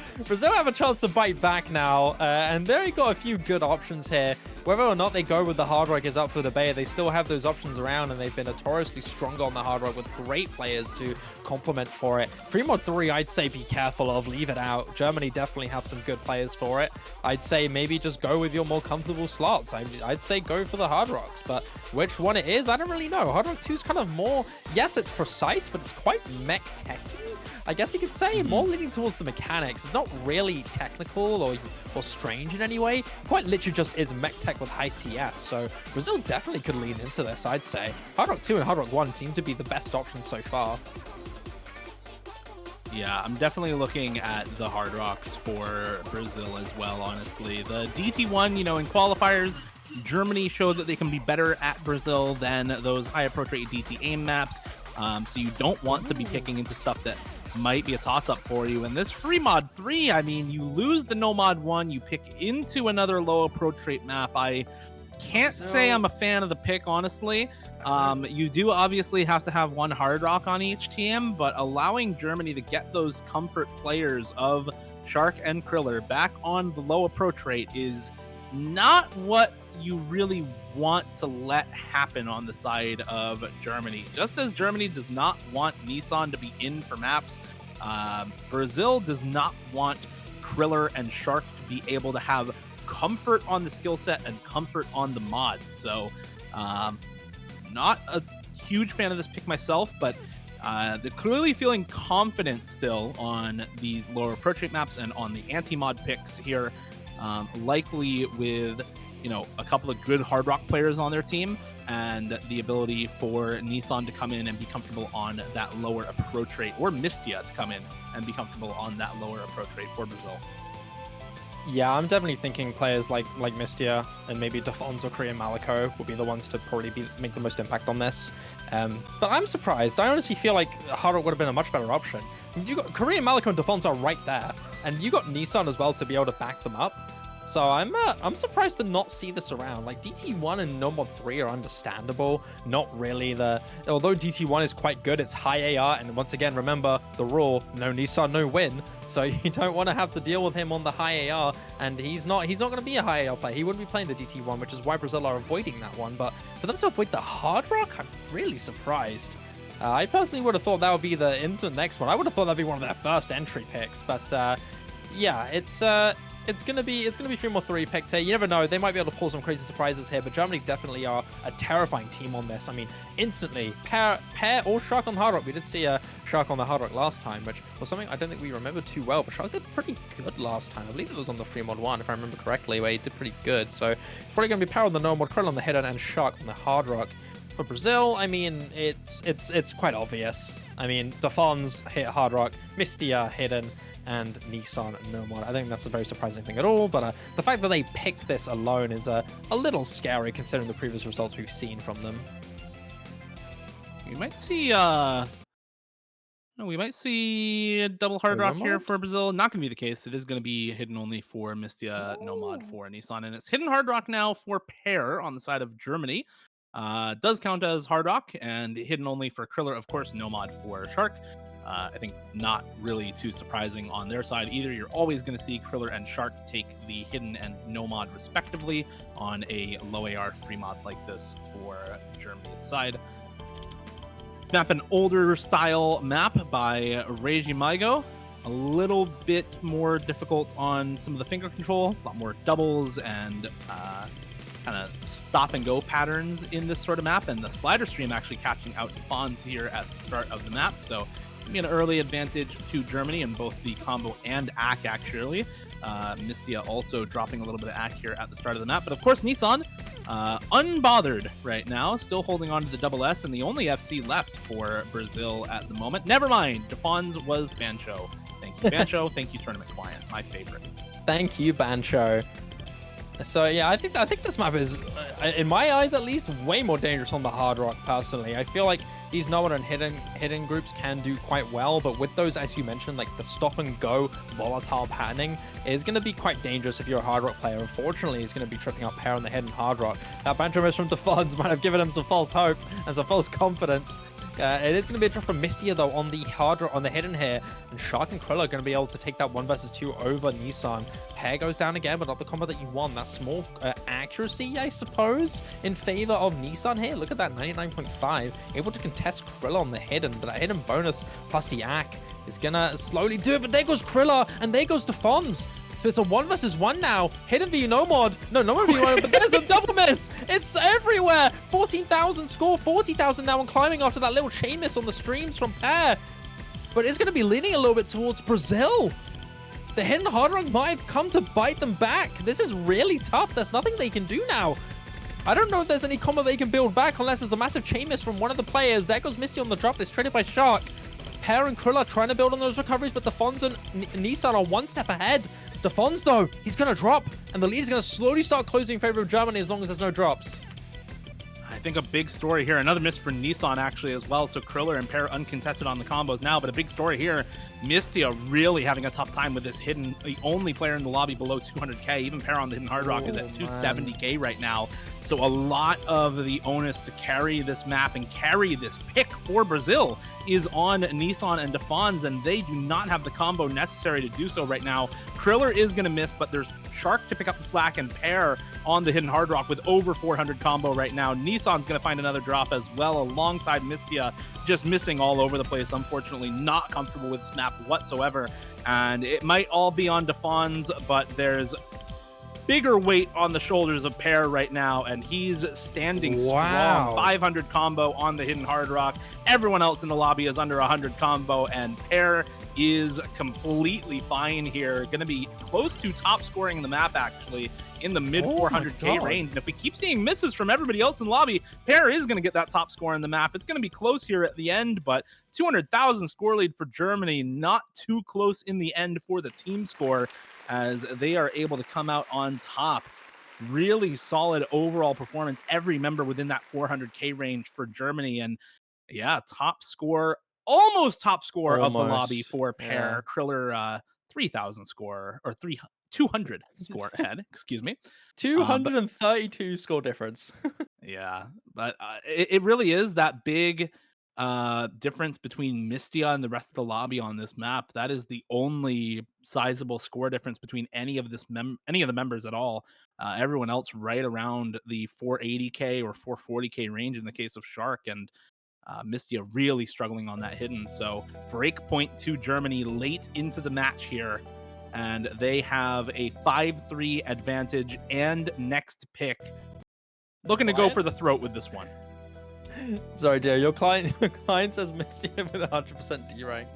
have a chance to bite back now, and they've got a few good options here. Whether or not they go with the hard rock is up for debate. They still have those options around, and they've been notoriously strong on the hard rock with great players to complement for it. Free mod 3, I'd say be careful of, leave it out. Germany definitely have some good players for it. I'd say maybe just go with your more comfortable slots. I'd say go for the hard rocks, but which one it is, I don't really know. Hard rock 2 is kind of more, yes, it's precise, but it's quite mech techy, I guess you could say, more leaning towards the mechanics. It's not really technical or strange in any way. It quite literally just is mech tech with high CS. So Brazil definitely could lean into this, I'd say. Hard Rock 2 and Hard Rock 1 seem to be the best options so far. Yeah, I'm definitely looking at the hard rocks for Brazil as well, honestly. The DT1, you know, in qualifiers, Germany showed that they can be better at Brazil than those high approach rate DT aim maps. So you don't want to be picking into stuff that might be a toss-up for you. And this free mod 3, I mean, you lose the no mod 1, you pick into another low approach rate map. I can't say I'm a fan of the pick, honestly. You do obviously have to have one hard rock on each team, but allowing Germany to get those comfort players of Shark and Kriller back on the low approach rate is not what you really want to let happen on the side of Germany. Just as Germany does not want Nissan to be in for maps, Brazil does not want Kriller and Shark to be able to have comfort on the skill set and comfort on the mods. So not a huge fan of this pick myself, but they're clearly feeling confident still on these lower approach rate maps and on the anti-mod picks here, likely with, you know, a couple of good hard rock players on their team and the ability for Nissan to come in and be comfortable on that lower approach rate, or Mistia to come in and be comfortable on that lower approach rate for Brazil. Yeah, I'm definitely thinking players like Mistia and maybe Defons or Korean Malico will be the ones to probably make the most impact on this. But I'm surprised. I honestly feel like Hard Rock would have been a much better option. You got Korean Malico and Defons are right there, and you got Nissan as well to be able to back them up. So I'm surprised to not see this around. Like DT1 and No Mod 3 are understandable. Not really although DT1 is quite good, it's high AR, and once again, remember the rule, no Nissan, no win. So you don't want to have to deal with him on the high AR, and he's not going to be a high AR player. He wouldn't be playing the DT1, which is why Brazil are avoiding that one. But for them to avoid the Hard Rock, I'm really surprised. I personally would have thought that would be the instant next one. I would have thought that'd be one of their first entry picks, but yeah, it's gonna be 3 picked here. You never know, they might be able to pull some crazy surprises here, but Germany definitely are a terrifying team on this. I mean, instantly pair or Shark on the Hard Rock. We did see a Shark on the Hard Rock last time, which was something I don't think we remember too well, but Shark did pretty good last time. I believe it was on the 3-mod-1 if I remember correctly, where he did pretty good. So it's probably gonna be pair on the No Mod, Krill on the Hidden, and Shark on the Hard Rock. For Brazil, I mean, it's quite obvious. I mean, Defons hit Hard Rock, Mistia Hidden, and Nissan No Mod. I think that's a very surprising thing at all, but the fact that they picked this alone is a little scary considering the previous results we've seen from them. We might see a double Hard Rock here for Brazil. Not going to be the case. It is going to be hidden only for Mistia, No Mod for Nissan, and it's hidden Hard Rock now for pair on the side of Germany. Does count as Hard Rock, and hidden only for Kriller, of course, No Mod for Shark. I think not really too surprising on their side either. You're always going to see Kriller and Shark take the hidden and No Mod respectively on a low AR free mod like this for Germany's side. This map, an older style map by Reiji Maigo. A little bit more difficult on some of the finger control, a lot more doubles and kind of stop and go patterns in this sort of map, and the slider stream actually catching out Defons here at the start of the map, so an early advantage to Germany in both the combo and AC actually. Mistia also dropping a little bit of AC here at the start of the map, but of course Nissan unbothered right now, still holding on to the double S, and the only FC left for Brazil at the moment. Never mind, Defons was Bancho. Thank you, Bancho. Thank you, Tournament Client, my favorite. Thank you, Bancho. So yeah, I think this map is, in my eyes at least, way more dangerous on the Hard Rock personally. I feel like these No Mod and hidden groups can do quite well, but with those, as you mentioned, like the stop and go volatile patterning is going to be quite dangerous if you're a Hard Rock player. Unfortunately, he's going to be tripping up pair on the hidden Hard Rock. That Bancho miss from Defons might have given him some false hope and some false confidence. It is going to be a drop from Mistia though on the hidden here, and Shark and Krill are going to be able to take that 1 versus 2 over Nissan. Pair goes down again, but not the combo that you want. That small accuracy, I suppose, in favor of Nissan here. Look at that, 99.5, able to contest Krill on the hidden, but that hidden bonus plus the AC is going to slowly do it. But there goes Kriller, and there goes Defons. So it's a 1 versus 1 now. Hidden v No Mod. No, No Mod v No Mod, but there's a double miss. It's everywhere. 14,000 score, 40,000 now, and climbing after that little chain miss on the streams from pair. But it's going to be leaning a little bit towards Brazil. The hidden Hard Rock might have come to bite them back. This is really tough. There's nothing they can do now. I don't know if there's any combo they can build back unless there's a massive chain miss from one of the players. There goes Misty on the drop. It's traded by Shark. Pair and Krill are trying to build on those recoveries, but Defons and Nissan are 1 step ahead. Defons, though, he's going to drop, and the lead is going to slowly start closing in favor of Germany as long as there's no drops. I think a big story here, another miss for Nissan actually as well, so Kriller and Pair uncontested on the combos now, but a big story here, Mistia really having a tough time with this hidden, the only player in the lobby below 200k, even Pair on the hidden Hard Rock is at 270k right now, so a lot of the onus to carry this map and carry this pick for Brazil is on Nissan and Defons, and they do not have the combo necessary to do so right now. Kriller is going to miss, but there's Shark to pick up the slack, and Pair on the hidden Hard Rock with over 400 combo right now. Nissan's going to find another drop as well alongside Mistia, just missing all over the place. Unfortunately, not comfortable with this map whatsoever, and it might all be on Defons, but there's bigger weight on the shoulders of Pair right now, and he's standing strong. 500 combo on the hidden Hard Rock. Everyone else in the lobby is under 100 combo, and Pair is completely fine here. Going to be close to top scoring the map, actually, in the mid 400k range. And if we keep seeing misses from everybody else in lobby, Pear is going to get that top score in the map. It's going to be close here at the end, but 200,000 score lead for Germany, not too close in the end for the team score, as they are able to come out on top. Really solid overall performance. Every member within that 400k range for Germany. And yeah, top score, almost top score of the lobby for Pear. Yeah. Kriller 3,000 score, or 200 score ahead, excuse me. 232 score difference. Yeah, but it really is that big difference between Mistia and the rest of the lobby on this map. That is the only sizable score difference between any of the members at all. Everyone else right around the 480k or 440k range in the case of Shark, and Mistia really struggling on that hidden. So breakpoint to Germany late into the match here, and they have a 5-3 advantage and next pick. Looking to go for the throat with this one. Sorry, dear. Your client says Misty with 100% D rank.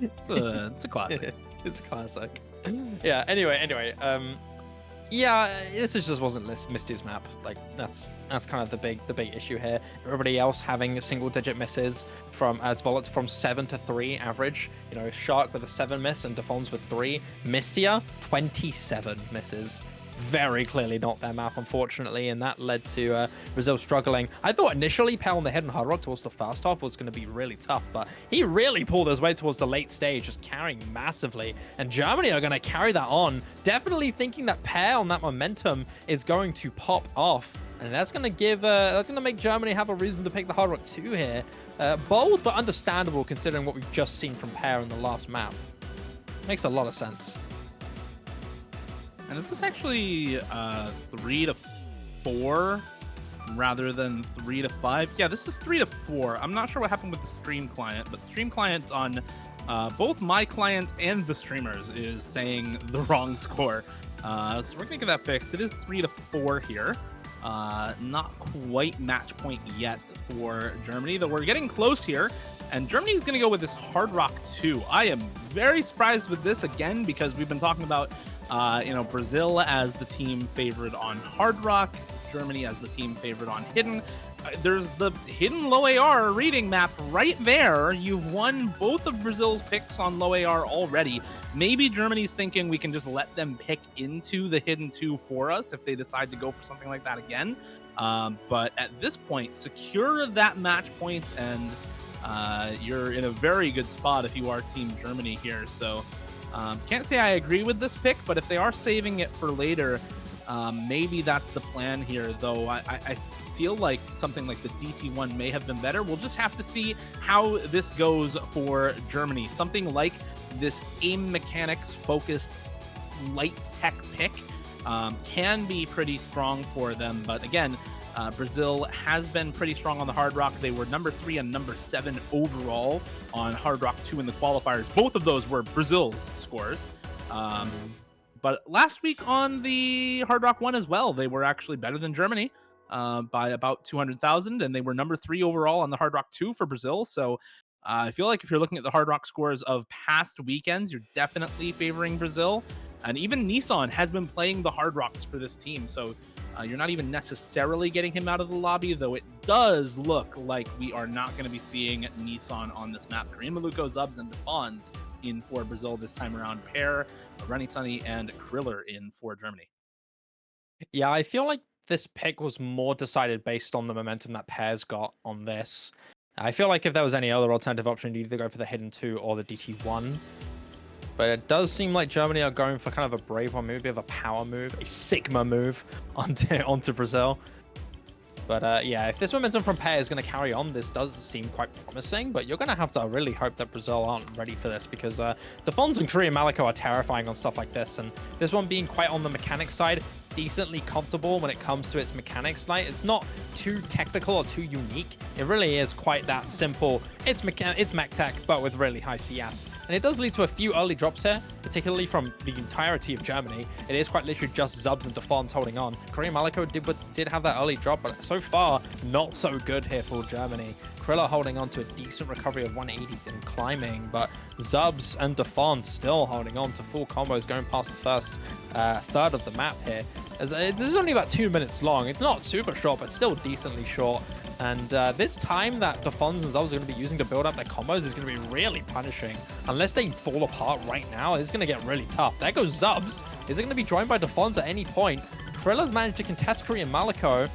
It's a classic. It's a classic. Yeah. Anyway. Yeah, this just wasn't Misty's map. Like that's kind of the big issue here. Everybody else having single-digit misses from as Volets from 7 to 3 average. You know, Shark with a 7 miss and Defons with 3. Mistia 27 misses. Very clearly not their map, unfortunately, and that led to Brazil struggling. I thought initially Pell on the hidden hard rock towards the first half was going to be really tough, but he really pulled his way towards the late stage, just carrying massively. And Germany are going to carry that on, definitely thinking that Pear on that momentum is going to pop off, and that's going to make Germany have a reason to pick the hard rock 2 here. Bold but understandable considering what we've just seen from Pear in the last map. Makes a lot of sense. And is this actually 3 to 4 rather than 3 to 5? Yeah, this is 3 to 4. I'm not sure what happened with the stream client, but stream client on both my client and the streamers is saying the wrong score. So we're gonna get that fixed. It is 3 to 4 here. Not quite match point yet for Germany, though we're getting close here. And Germany's going to go with this Hard Rock 2. I am very surprised with this again, because we've been talking about Brazil as the team favored on Hard Rock, Germany as the team favored on Hidden. There's the Hidden low AR reading map right there. You've won both of Brazil's picks on low AR already. Maybe Germany's thinking we can just let them pick into the Hidden 2 for us if they decide to go for something like that again. But at this point, secure that match point, and you're in a very good spot if you are Team Germany here. So can't say I agree with this pick, but if they are saving it for later, maybe that's the plan here, though. I feel like something like the DT1 may have been better. We'll just have to see how this goes for Germany. Something like this aim mechanics focused light tech pick can be pretty strong for them. But again, Brazil has been pretty strong on the Hard Rock. They were number 3 and number 7 overall on Hard Rock 2 in the qualifiers. Both of those were Brazil's scores. But last week on the Hard Rock 1 as well, they were actually better than Germany by about 200,000, and they were number 3 overall on the Hard Rock 2 for Brazil. So I feel like if you're looking at the Hard Rock scores of past weekends, you're definitely favoring Brazil. And even Nissan has been playing the Hard Rocks for this team. So you're not even necessarily getting him out of the lobby, though it does look like we are not going to be seeing Nissan on this map. Kareem Maluko, Zubs, and Defons in for Brazil this time around. Pear, Runny Sunny, and Kriller in for Germany. Yeah, I feel like this pick was more decided based on the momentum that Pear's got on this. I feel like if there was any other alternative option, you'd either go for the Hidden 2 or the DT1. But it does seem like Germany are going for kind of a brave one, maybe of a power move, a Sigma move onto Brazil. But yeah, if this momentum from Pear is going to carry on, this does seem quite promising. But you're going to have to really hope that Brazil aren't ready for this, because Defons and Korea Maliko are terrifying on stuff like this. And this one being quite on the mechanics side, decently comfortable when it comes to its mechanics. Like, it's not too technical or too unique. It really is quite that simple. It's mech tech, but with really high CS. And it does lead to a few early drops here, particularly from the entirety of Germany. It is quite literally just Zubs and Defons holding on. Korea Maliko did have that early drop, but so far, not so good here for Germany. Krilla holding on to a decent recovery of 180 and climbing, but Zubs and Defons still holding on to full combos going past the first third of the map here. As this is only about 2 minutes long. It's not super short, but still decently short. And this time that Defons and Zubs are going to be using to build up their combos is going to be really punishing. Unless they fall apart right now, it's going to get really tough. There goes Zubs. Is it going to be joined by Defons at any point? Krilla's managed to contest Korean Maliko.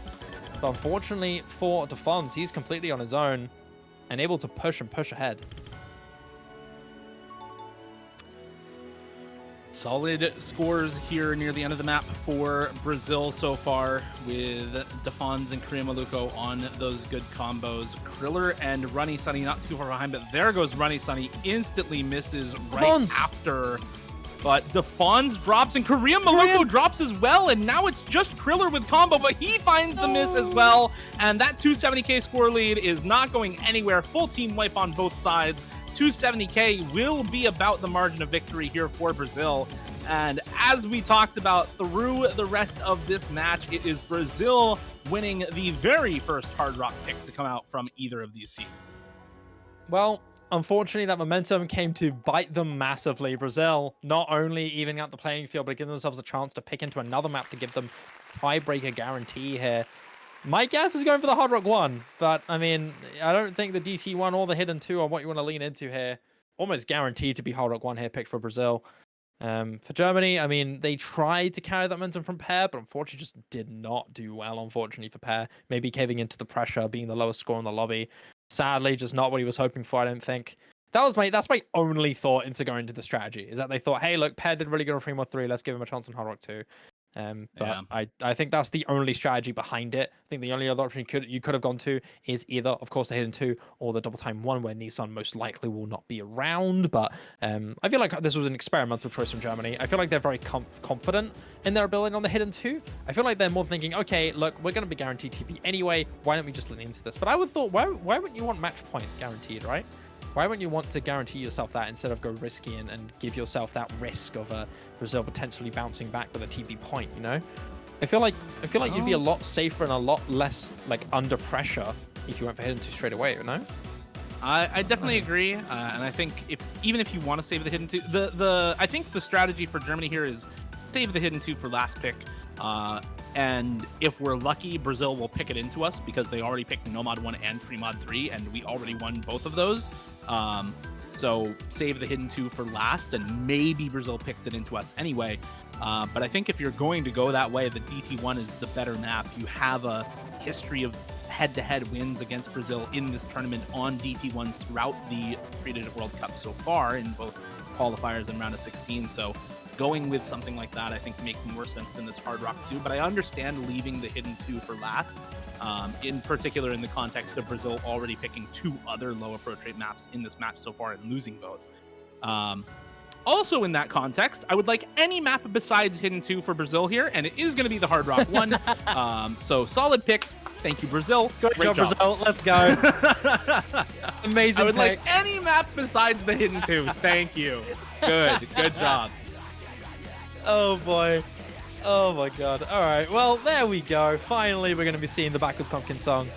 But unfortunately for Defons, he's completely on his own and able to push ahead. Solid scores here near the end of the map for Brazil so far, with Defons and Korea Maluko on those good combos. Kriller and Runny Sunny not too far behind, but there goes Runny Sunny. Instantly misses right after. But Defons drops and Korea Maluko drops as well, and now it's just Kriller with combo, but he finds the miss as well, and that 270k score lead is not going anywhere. Full team wipe on both sides. 270k will be about the margin of victory here for Brazil. And as we talked about through the rest of this match, it is Brazil winning the very first Hard Rock pick to come out from either of these teams. Well, unfortunately, that momentum came to bite them massively. Brazil not only evening out the playing field, but giving themselves a chance to pick into another map to give them tiebreaker guarantee here. My guess is going for the Hard Rock 1, but I mean, I don't think the DT1 or the Hidden 2 are what you want to lean into here. Almost guaranteed to be Hard Rock 1 here picked for Brazil. For Germany, I mean, they tried to carry that momentum from Pair, but unfortunately just did not do well, unfortunately, for Pair. Maybe caving into the pressure, being the lowest score in the lobby. Sadly, just not what he was hoping for, I don't think. That's my only thought into going into the strategy, is that they thought, hey, look, Pair did really good on Free Mod 3, let's give him a chance on Hard Rock 2. I think that's the only strategy behind it. I think the only other option you could have gone to is either, of course, the Hidden 2 or the Double Time 1, where Nissan most likely will not be around. But I feel like this was an experimental choice from Germany. I feel like they're very confident in their ability on the Hidden 2. I feel like they're more thinking, okay, look, we're going to be guaranteed TP anyway. Why don't we just lean into this? But I would thought, why wouldn't you want match point guaranteed, right? Why wouldn't you want to guarantee yourself that instead of go risky and give yourself that risk of Brazil potentially bouncing back with a TP point, you know? I feel like you'd be a lot safer and a lot less like under pressure if you went for Hidden 2 straight away, you know? I definitely agree, and I think even if you want to save the Hidden 2, I think the strategy for Germany here is save the Hidden 2 for last pick. And if we're lucky, Brazil will pick it into us because they already picked Nomad 1 and Free Mod 3, and we already won both of those. So save the Hidden 2 for last, and maybe Brazil picks it into us anyway. But I think if you're going to go that way, the DT1 is the better map. You have a history of head-to-head wins against Brazil in this tournament on DT1s throughout the Creative World Cup so far in both qualifiers and round of 16. So going with something like that, I think, makes more sense than this Hard Rock 2, but I understand leaving the Hidden 2 for last, in particular in the context of Brazil already picking 2 other low approach rate maps in this match so far and losing both. Also in that context, I would like any map besides Hidden 2 for Brazil here, and it is going to be the Hard Rock 1. So solid pick. Thank you, Brazil. Great job, Brazil. Let's go. Amazing I would pick. like any map besides the Hidden 2. Thank you. Good job. Oh boy. Oh my god. Alright, well, there we go. Finally, we're going to be seeing the Backwards Pumpkin song.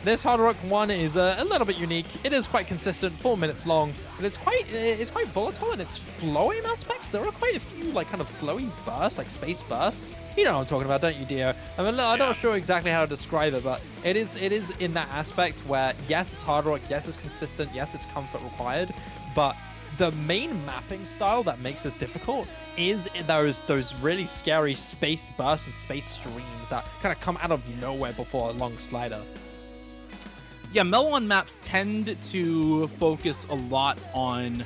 This Hard Rock 1 is a little bit unique. It is quite consistent, 4 minutes long, but it's quite volatile in its flowing aspects. There are quite a few like kind of flowy bursts, like space bursts. You know what I'm talking about, don't you, Dio? I mean, I'm not sure exactly how to describe it, but it is in that aspect where, yes, it's Hard Rock, yes, it's consistent, yes, it's comfort required, but the main mapping style that makes this difficult is those really scary space bursts and space streams that kind of come out of nowhere before a long slider. Yeah, Mel 1 maps tend to focus a lot on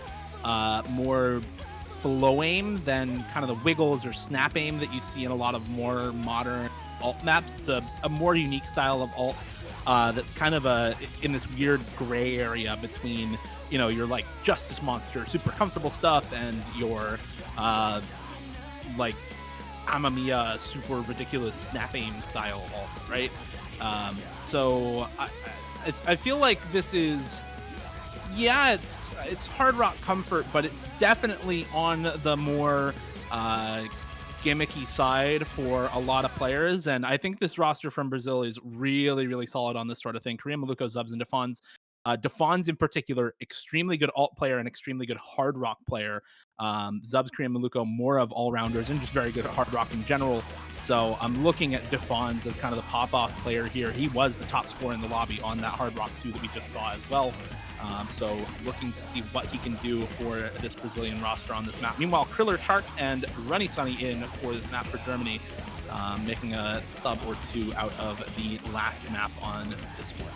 more flow aim than kind of the wiggles or snap aim that you see in a lot of more modern alt maps. It's a more unique style of alt that's kind of in this weird gray area between, you know, your like Justice Monster, super comfortable stuff, and your like Amamiya super ridiculous snap aim style ult, right? So I feel like this is, yeah, it's hard rock comfort, but it's definitely on the more gimmicky side for a lot of players. And I think this roster from Brazil is really, really solid on this sort of thing. Korean Maluko, Zubs, and Defons. Defons in particular, extremely good alt player and extremely good hard rock player. Zubs, Korean Maluko, more of all rounders and just very good at hard rock in general. So I'm looking at Defons as kind of the pop off player here. He was the top scorer in the lobby on that hard rock 2 that we just saw as well. So looking to see what he can do for this Brazilian roster on this map. Meanwhile, Kriller, Shark, and Runny Sunny in for this map for Germany, making a sub or 2 out of the last map on this one.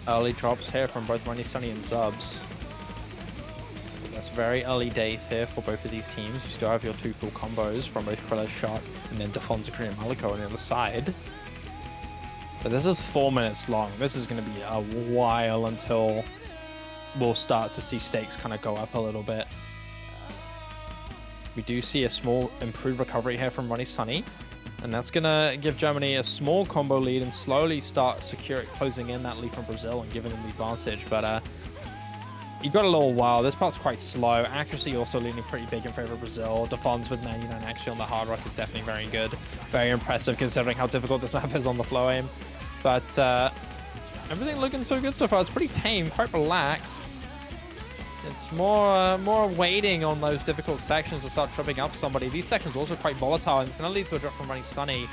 Early drops here from both Runny Sunny and Zubs. That's very early days here for both of these teams. You still have your 2 full combos from both Kriller, Shark, and then Defons, Korean Maluko on the other side. But this is 4 minutes long. This is going to be a while until we'll start to see stakes kind of go up a little bit. We do see a small improved recovery here from Runny Sunny. And that's going to give Germany a small combo lead and slowly start closing in that lead from Brazil and giving them the advantage. But you got a little while. This part's quite slow. Accuracy also leaning pretty big in favor of Brazil. Defons with 99 accuracy on the hard rock is definitely very good. Very impressive considering how difficult this map is on the flow aim. But everything looking so good so far. It's pretty tame, quite relaxed. It's more waiting on those difficult sections to start tripping up somebody. These sections are also quite volatile, and it's going to lead to a drop from Runny Sunny.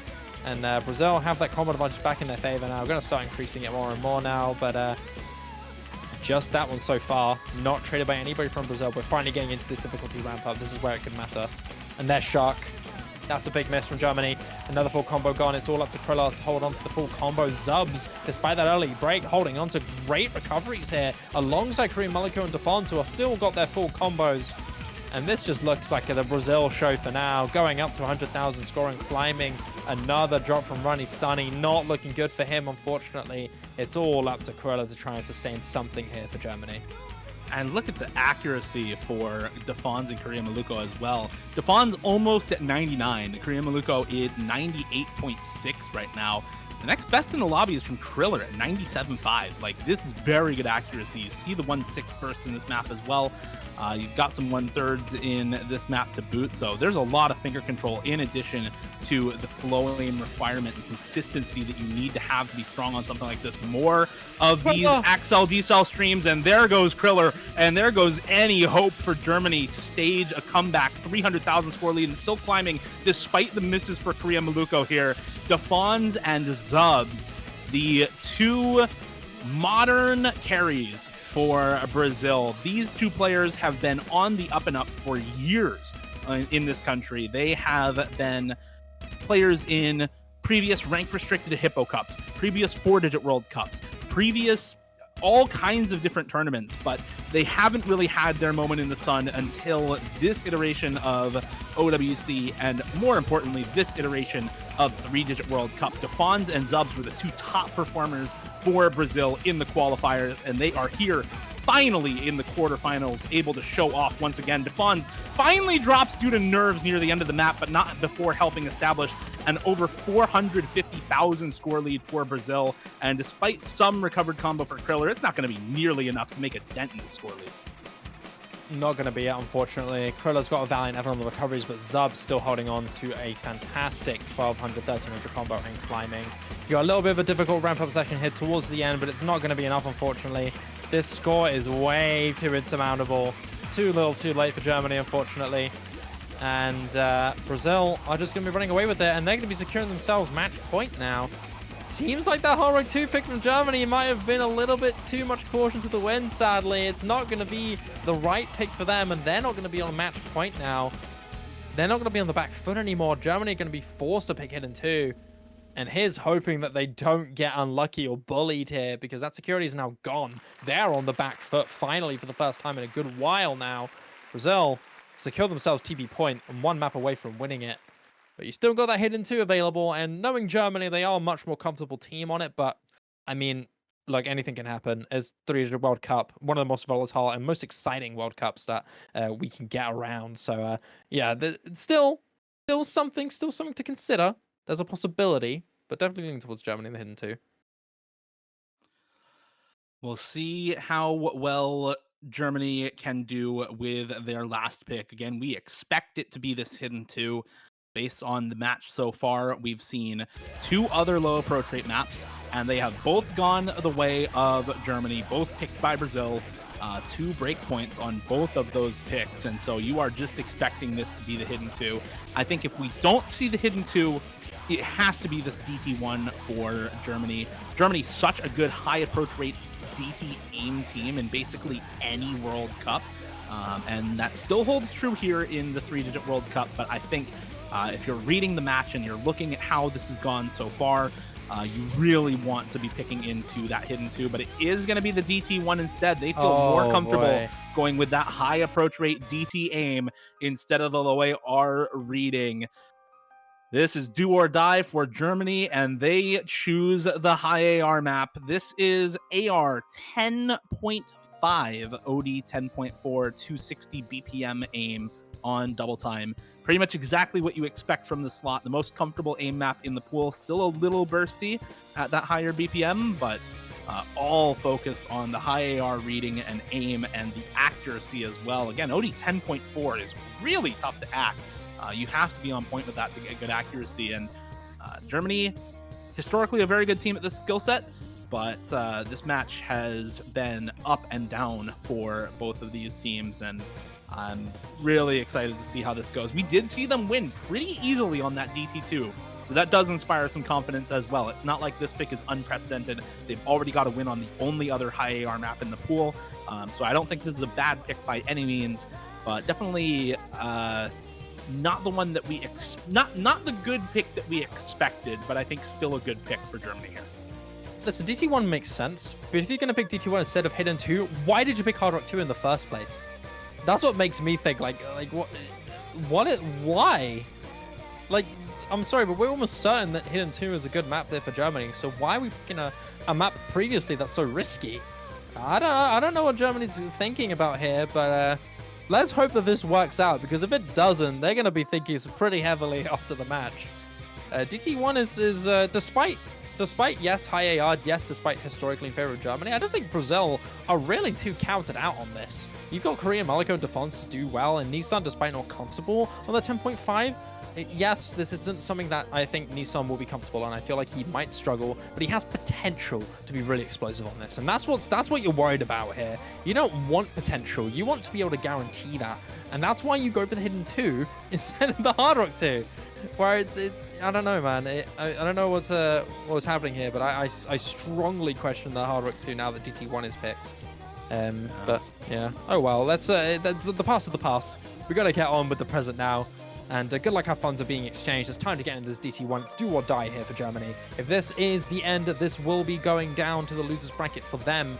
And Brazil have that combo advantage back in their favor now. We're going to start increasing it more and more now, but just that one so far. Not traded by anybody from Brazil. We're finally getting into the difficulty ramp up. This is where it could matter. And there's Shark. That's a big miss from Germany. Another full combo gone. It's all up to Kriller to hold on to the full combo. Zubs, despite that early break, holding on to great recoveries here alongside Korean Maluko and Defons, who have still got their full combos. And this just looks like the Brazil show for now. Going up to 100,000 scoring, climbing. Another drop from Runny Sunny. Not looking good for him, unfortunately. It's all up to Kriller to try and sustain something here for Germany. And look at the accuracy for Defons and Korean Maluko as well. Defons almost at 99. Korean Maluko is 98.6 right now. The next best in the lobby is from Kriller at 97.5. Like, this is very good accuracy. You see the 1/6 burst in this map as well. You've got some 1/3 in this map to boot, so there's a lot of finger control in addition to the flowing requirement and consistency that you need to have to be strong on something like this. More of these Axel decel streams, and there goes Kriller, and there goes any hope for Germany to stage a comeback. 300,000 score lead and still climbing despite the misses for Korea Maluko here. Defons and Zubs, the 2 modern carries for Brazil. These 2 players have been on the up and up for years in this country. They have been players in previous rank restricted Hippo Cups, previous 4-digit World Cups, previous all kinds of different tournaments, but they haven't really had their moment in the sun until this iteration of OWC, and more importantly, this iteration of 3-digit World Cup. Defons and Zubs were the 2 top performers for Brazil in the qualifiers, and they are here finally in the quarterfinals, able to show off once again. Defons finally drops due to nerves near the end of the map, but not before helping establish an over 450,000 score lead for Brazil. And despite some recovered combo for Kriller, it's not going to be nearly enough to make a dent in the score lead. Not going to be it, unfortunately. Kriller's got a valiant effort on the recoveries, but Zub's still holding on to a fantastic 1,200, 1,300 combo and climbing. You got a little bit of a difficult ramp-up section here towards the end, but it's not going to be enough, unfortunately. This score is way too insurmountable. Too little too late for Germany, unfortunately. And Brazil are just going to be running away with it, and they're going to be securing themselves match point now. Seems like that Hard Rock 2 pick from Germany might have been a little bit too much caution to the wind, sadly. It's not going to be the right pick for them, and they're not going to be on match point now. They're not going to be on the back foot anymore. Germany are going to be forced to pick Hidden 2. And here's hoping that they don't get unlucky or bullied here, because that security is now gone. They're on the back foot finally for the first time in a good while now. Brazil secure themselves TB point and 1 map away from winning it. But you still got that Hidden 2 available, and knowing Germany, they are a much more comfortable team on it, but I mean, like, anything can happen. It's 3-digit World Cup, one of the most volatile and most exciting World Cups that we can get around. So yeah, still still something to consider. There's a possibility, but definitely leaning towards Germany in the hidden two. We'll see how well Germany can do with their last pick. Again, we expect it to be this hidden two. Based on the match so far, we've seen two other low approach rate maps, and they have both gone the way of Germany, both picked by Brazil. 2 breakpoints on both of those picks, and so you are just expecting this to be the hidden two. I think if we don't see the hidden two, it has to be this DT1 for Germany. Germany's such a good high approach rate DT aim team in basically any World Cup, and that still holds true here in the 3-digit World Cup. But I think if you're reading the match and you're looking at how this has gone so far, you really want to be picking into that hidden two, but it is going to be the DT1 instead. They feel more comfortable going with that high approach rate DT aim instead of the low AR reading. This is do or die for Germany, and they choose the high AR map. This is AR 10.5, OD 10.4, 260 BPM aim on double time. Pretty much exactly what you expect from the slot. The most comfortable aim map in the pool. Still a little bursty at that higher BPM, but all focused on the high AR reading and aim and the accuracy as well. Again, OD 10.4 is really tough to act. You have to be on point with that to get good accuracy. And Germany, historically a very good team at this skill set, but this match has been up and down for both of these teams, and I'm really excited to see how this goes. We did see them win pretty easily on that DT2, so that does inspire some confidence as well. It's not like this pick is unprecedented. They've already got a win on the only other high AR map in the pool, so I don't think this is a bad pick by any means, but definitely not the one that we not the good pick that we expected, but I think still a good pick for Germany here. Listen, DT1 makes sense, but if you're going to pick DT1 instead of Hidden 2, why did you pick Hard Rock 2 in the first place? That's what makes me think, like why? Like, I'm sorry, but we're almost certain that Hidden 2 is a good map there for Germany, so why are we picking a map previously that's so risky? I don't know what Germany's thinking about here, but let's hope that this works out, because if it doesn't, they're going to be thinking pretty heavily after the match. DT1 is despite yes, high AR, yes, despite historically in favor of Germany, I don't think Brazil are really too counted out on this. You've got Korea, Maliko, and Defense to do well, and Nissan, despite not comfortable on the 10.5, yes, this isn't something that I think Nissan will be comfortable on. I feel like he might struggle, but he has potential to be really explosive on this, and that's what you're worried about here. You don't want potential, you want to be able to guarantee that, and that's why you go for the Hidden 2 instead of the Hard Rock 2. Where it's I don't know, man. I don't know what's happening here, but I strongly question the Hard Rock 2 now that DT1 is picked. But yeah, oh well. That's the past of the past. We gotta get on with the present now. And good luck how funds are being exchanged. It's time to get into this DT1. It's do or die here for Germany. If this is the end, this will be going down to the losers bracket for them.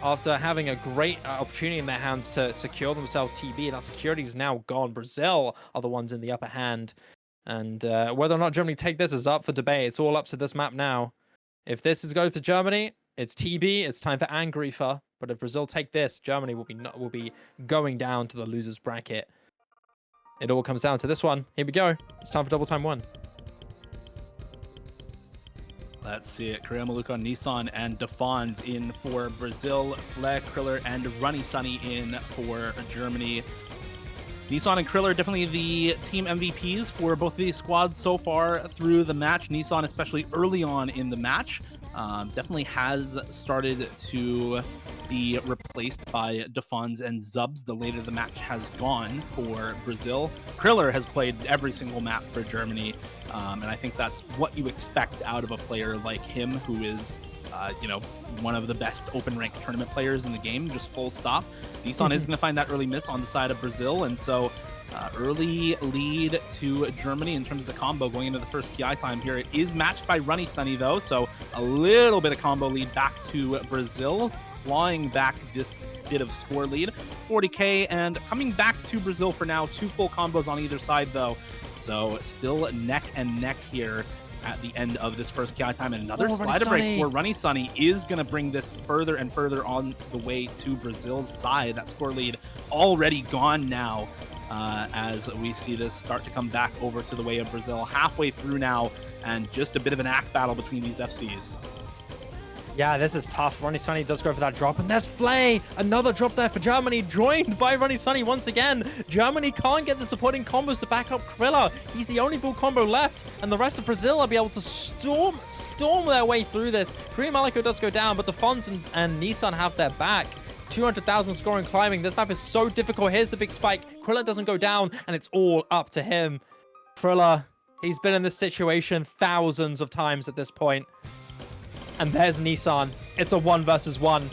After having a great opportunity in their hands to secure themselves TB, and that security is now gone. Brazil are the ones in the upper hand. And whether or not Germany take this is up for debate. It's all up to this map now. If this is go for Germany, it's TB. It's time for Angrifa. But if Brazil take this, Germany will be going down to the losers bracket. It all comes down to this one. Here we go. It's time for double time 1. Let's see it. Korea, Maluka, Nissan, and Defons in for Brazil. Fleck, Kriller, and Runny Sunny in for Germany. Nissan and Kriller are definitely the team MVPs for both of these squads so far through the match. Nissan, especially early on in the match, definitely has started to be replaced by Defons and Zubs the later the match has gone for Brazil. Kriller has played every single map for Germany, and I think that's what you expect out of a player like him, who is one of the best open rank tournament players in the game, just full stop. Nissan is going to find that early miss on the side of Brazil, and so early lead to Germany in terms of the combo going into the first KI time here. It is matched by Runny Sunny though, so a little bit of combo lead back to Brazil, clawing back this bit of score lead. 40k and coming back to Brazil for now. 2 full combos on either side though, so still neck and neck here at the end of this first KI time, and another slider break for Runny Sunny is going to bring this further and further on the way to Brazil's side. That score lead already gone now. as we see this start to come back over to the way of Brazil. Halfway through now, and just a bit of an act battle between these FCs. Yeah, this is tough. Ronnie Sunny does go for that drop, and there's Flay. Another drop there for Germany, joined by Ronnie Sunny once again. Germany can't get the supporting combos to back up Kriller. He's the only full combo left, and the rest of Brazil will be able to storm their way through this. Korean Maliko does go down, but the Fonz and Nissan have their back. 200,000 scoring climbing. This map is so difficult. Here's the big spike. Kriller doesn't go down, and it's all up to him. Kriller, he's been in this situation thousands of times at this point. And there's Nissan. It's a 1 versus 1.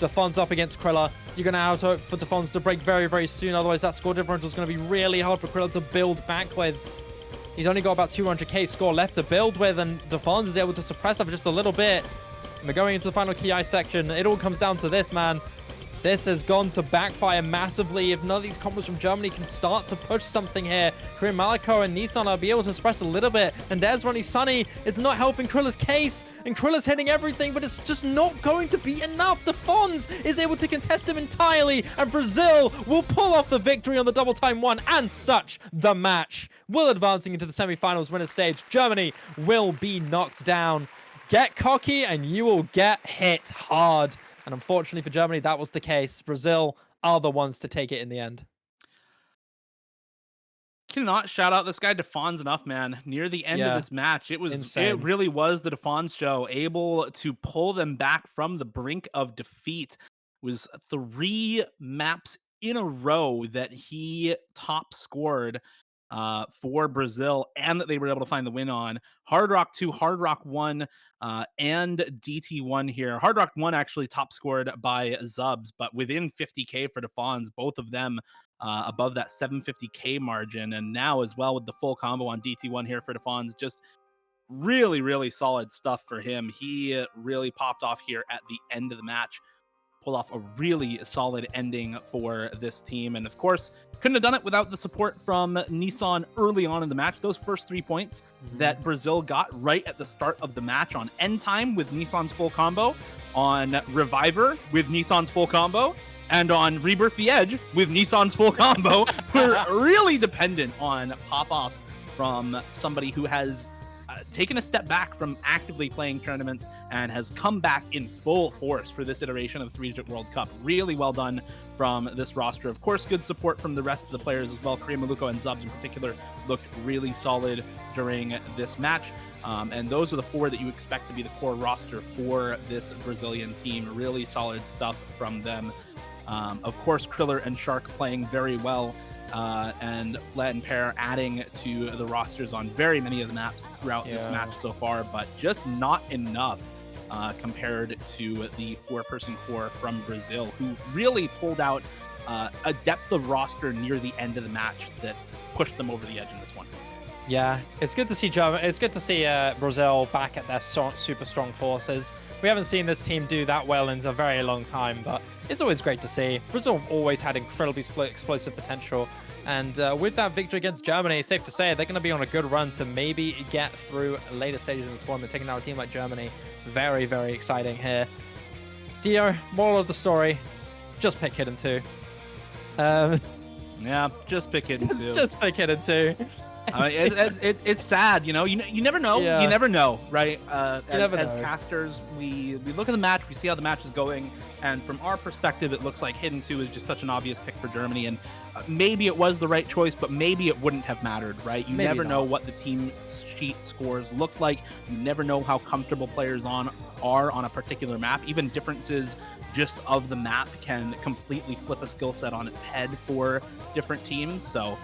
Defon's up against Kriller. You're going to have to hope for Defons to break very, very soon. Otherwise, that score differential is going to be really hard for Kriller to build back with. He's only got about 200k score left to build with, and Defons is able to suppress that for just a little bit. And we're going into the final KI section. It all comes down to this, man. This has gone to backfire massively. If none of these combos from Germany can start to push something here, Korean Maliko and Nissan will be able to suppress a little bit. And there's Ronnie Sunny. It's not helping Kriller's case. And Kriller's hitting everything, but it's just not going to be enough. Defons is able to contest him entirely. And Brazil will pull off the victory on the double time 1. And such the match. Will advancing into the semifinals winner stage. Germany will be knocked down. Get cocky and you will get hit hard. And unfortunately for Germany, that was the case. Brazil are the ones to take it in the end. Cannot shout out this guy Defons enough, man. Near the end of this match, it really was the Defons show, able to pull them back from the brink of defeat. It was 3 maps in a row that he top scored for Brazil, and that they were able to find the win on. Hard Rock 2, Hard Rock 1, and DT1 here. Hard Rock 1 actually top scored by Zubs, but within 50k for Defons, both of them above that 750k margin. And now as well with the full combo on DT1 here for Defons, just really, really solid stuff for him. He really popped off here at the end of the match. Pulled off a really solid ending for this team. And of course, couldn't have done it without the support from Nissan early on in the match. Those first 3 points that Brazil got right at the start of the match on End Time with Nissan's full combo, on Reviver with Nissan's full combo, and on Rebirth the Edge with Nissan's full combo, we're really dependent on pop-offs from somebody who has taken a step back from actively playing tournaments and has come back in full force for this iteration of the 3-Digit World Cup. Really well done from this roster. Of course, good support from the rest of the players as well. Korean Maluko and Zubs in particular looked really solid during this match. And those are the 4 that you expect to be the core roster for this Brazilian team. Really solid stuff from them. Of course, Kriller and Shark playing very well. And Fled and Pear adding to the rosters on very many of the maps throughout this match so far, but just not enough compared to the 4-person core from Brazil, who really pulled out a depth of roster near the end of the match that pushed them over the edge in this one. Yeah, it's good to see It's good to see Brazil back at their super strong forces. We haven't seen this team do that well in a very long time, but it's always great to see. Brazil always had incredibly explosive potential. And with that victory against Germany, it's safe to say they're going to be on a good run to maybe get through later stages of the tournament, taking out a team like Germany. Very, very exciting here. Dio, moral of the story, just pick Hidden 2. Yeah, just pick Hidden 2. Just pick Hidden 2. It's sad, you know. You never know. Yeah. You never know, right? As know. casters, we look at the match, we see how the match is going, and from our perspective, it looks like Hidden 2 is just such an obvious pick for Germany. And maybe it was the right choice, but maybe it wouldn't have mattered, right? You never know what the team sheet scores look like. You never know how comfortable players are on a particular map. Even differences just of the map can completely flip a skill set on its head for different teams. So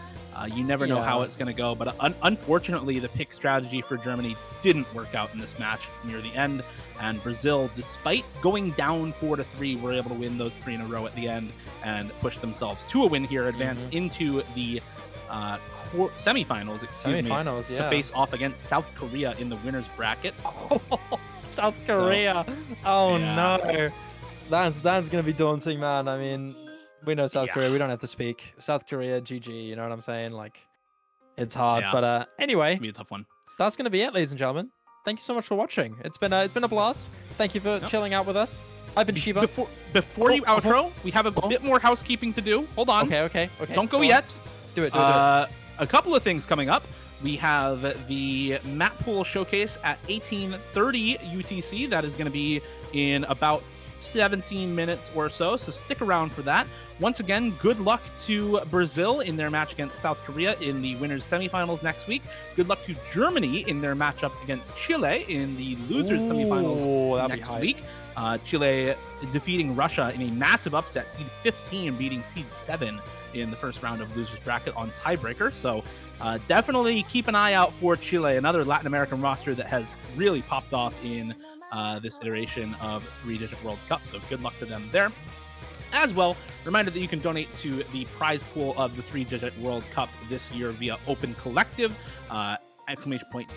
you never know how it's going to go. But unfortunately, the pick strategy for Germany didn't work out in this match near the end. And Brazil, despite going down 4-3, were able to win those 3 in a row at the end and push themselves to a win here, advance into the semifinals, to face off against South Korea in the winner's bracket. South Korea. No. That's going to be daunting, man. I mean, we know South Korea. We don't have to speak. South Korea, GG. You know what I'm saying? Like, it's hard. But anyway, it's gonna be a tough one. That's going to be it, ladies and gentlemen. Thank you so much for watching. It's been a blast. Thank you for chilling out with us. I've been Shiba. Before you outro, we have a bit more housekeeping to do. Hold on. Okay. Don't go yet. Do it, do it, do it. A couple of things coming up. We have the map pool showcase at 18:30 UTC. That is going to be in about 17 minutes or so. So stick around for that. Once again, good luck to Brazil in their match against South Korea in the winners semifinals next week. Good luck to Germany in their matchup against Chile in the losers semifinals next week. Chile defeating Russia in a massive upset, seed 15 beating seed 7 in the first round of losers bracket on tiebreaker. So definitely keep an eye out for Chile, another Latin American roster that has really popped off in this iteration of 3-Digit World Cup. So good luck to them there. As well, reminder that you can donate to the prize pool of the 3-Digit World Cup this year via Open Collective.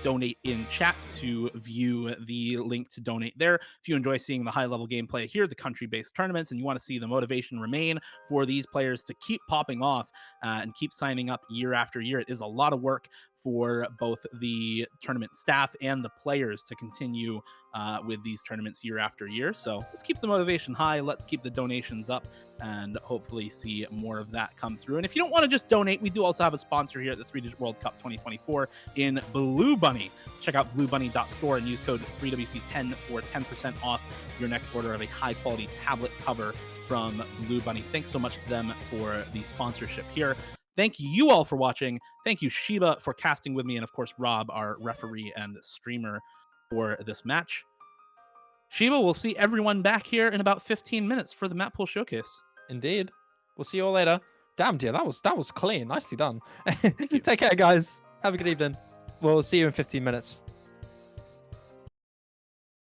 !donate in chat to view the link to donate there. If you enjoy seeing the high-level gameplay here, the country-based tournaments, and you want to see the motivation remain for these players to keep popping off and keep signing up year after year, it is a lot of work for both the tournament staff and the players to continue with these tournaments year after year. So let's keep the motivation high. Let's keep the donations up and hopefully see more of that come through. And if you don't want to just donate, we do also have a sponsor here at the 3-Digit World Cup 2024 in Blue Bunny. Check out bluebunny.store and use code 3WC10 for 10% off your next order of a high-quality tablet cover from Blue Bunny. Thanks so much to them for the sponsorship here. Thank you all for watching. Thank you, Shiba, for casting with me, and of course, Rob, our referee and streamer for this match. Shiba, we'll see everyone back here in about 15 minutes for the map pool showcase. Indeed. We'll see you all later. Damn, dear, that was clean. Nicely done. Take care, guys. Have a good evening. We'll see you in 15 minutes.